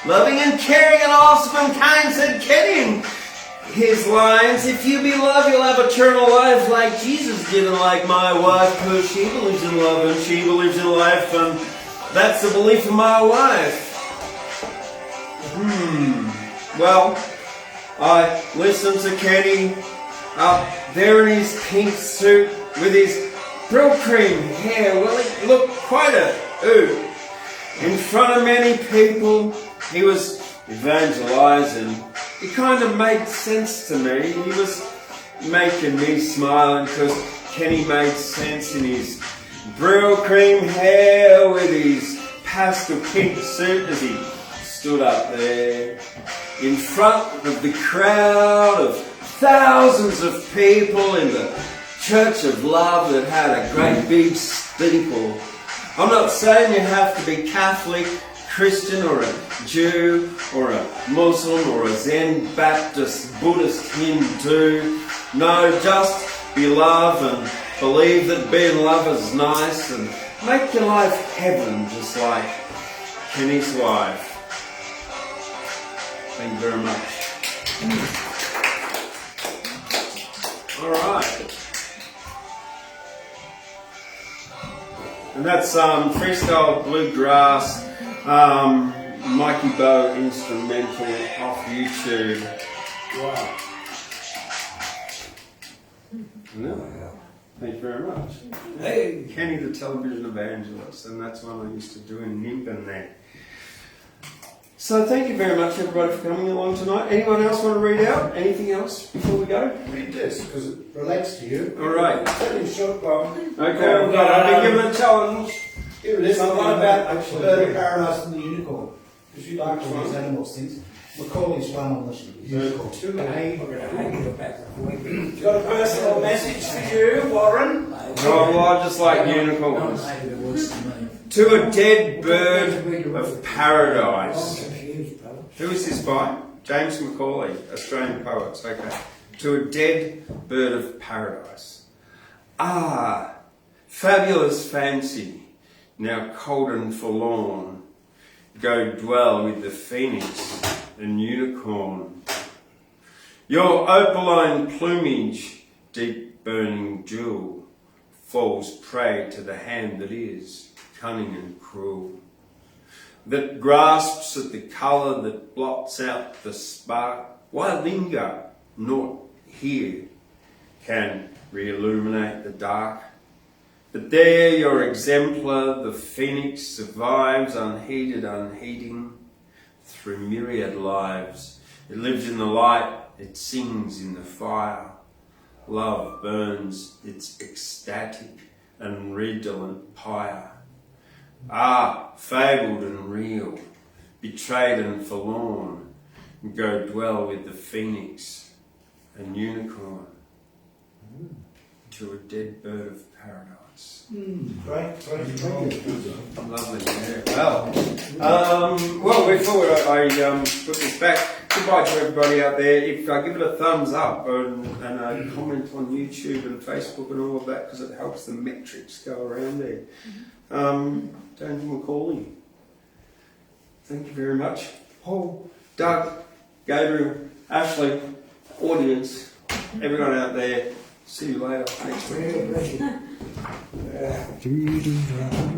[SPEAKER 1] Loving and caring and awesome and kind, said Kenny in his lines. If you be love, you'll have eternal life like Jesus did and like my wife, because she believes in love and she believes in life, and that's the belief of my wife. Well, I listened to Kenny up there in his pink suit with his brill cream hair. Well, he looked quite a ooh. In front of many people, he was evangelizing. It kind of made sense to me. He was making me smile because Kenny made sense in his brill cream hair with his pastel pink suit as he stood up there in front of the crowd of thousands of people in the Church of Love that had a great big steeple. I'm not saying you have to be Catholic, Christian or a Jew or a Muslim or a Zen, Baptist, Buddhist, Hindu. No, just be love and believe that being love is nice and make your life heaven just like Kenny's wife. Thank you very much. All right. And that's freestyle bluegrass, Mikey Bow instrumental off YouTube.
[SPEAKER 6] Wow.
[SPEAKER 1] Yeah. Thank you very much.
[SPEAKER 6] Hey.
[SPEAKER 1] Kenny the television evangelist, and that's one I used to do in Nimbin there. So thank you very much everybody for coming along tonight. Anyone else want to read out? Anything else before we go?
[SPEAKER 2] Read this, because it relates to you.
[SPEAKER 1] Alright.
[SPEAKER 2] Very short poem.
[SPEAKER 1] Okay, I've been given a challenge.
[SPEAKER 2] Here it is,
[SPEAKER 1] Something
[SPEAKER 2] one about
[SPEAKER 1] actually
[SPEAKER 2] the bird
[SPEAKER 1] great.
[SPEAKER 2] of paradise and the unicorn. Because you like all these animals things. Macaulay's one on the unicorn.
[SPEAKER 7] We're going to hang you back.
[SPEAKER 2] You got a personal message for you, Warren?
[SPEAKER 1] Oh, well, I just like unicorns. To a dead bird of paradise. Who is this by? James Macaulay, Australian poets. Okay. To a dead bird of paradise. Ah, fabulous fancy, now cold and forlorn. Go dwell with the phoenix and unicorn. Your opaline plumage, deep burning jewel, falls prey to the hand that is cunning and cruel, that grasps at the colour that blots out the spark. Why linger? Naught here can re-illuminate the dark. But there your exemplar, the phoenix, survives unheeded, unheeding, through myriad lives. It lives in the light, it sings in the fire. Love burns, it's ecstatic and redolent pyre. Art, fabled and real, betrayed and forlorn, go dwell with the phoenix and unicorn to a dead bird of paradise.
[SPEAKER 2] Great,
[SPEAKER 1] Lovely, yeah. Well, before I put this back, goodbye to everybody out there. If I give it a thumbs up and a comment on YouTube and Facebook and all of that, because it helps the metrics go around there. Daniel McCauley, thank you very much. Paul, Doug, Gabriel, Ashley, audience, everyone out there. See you later next week.
[SPEAKER 4] Yeah.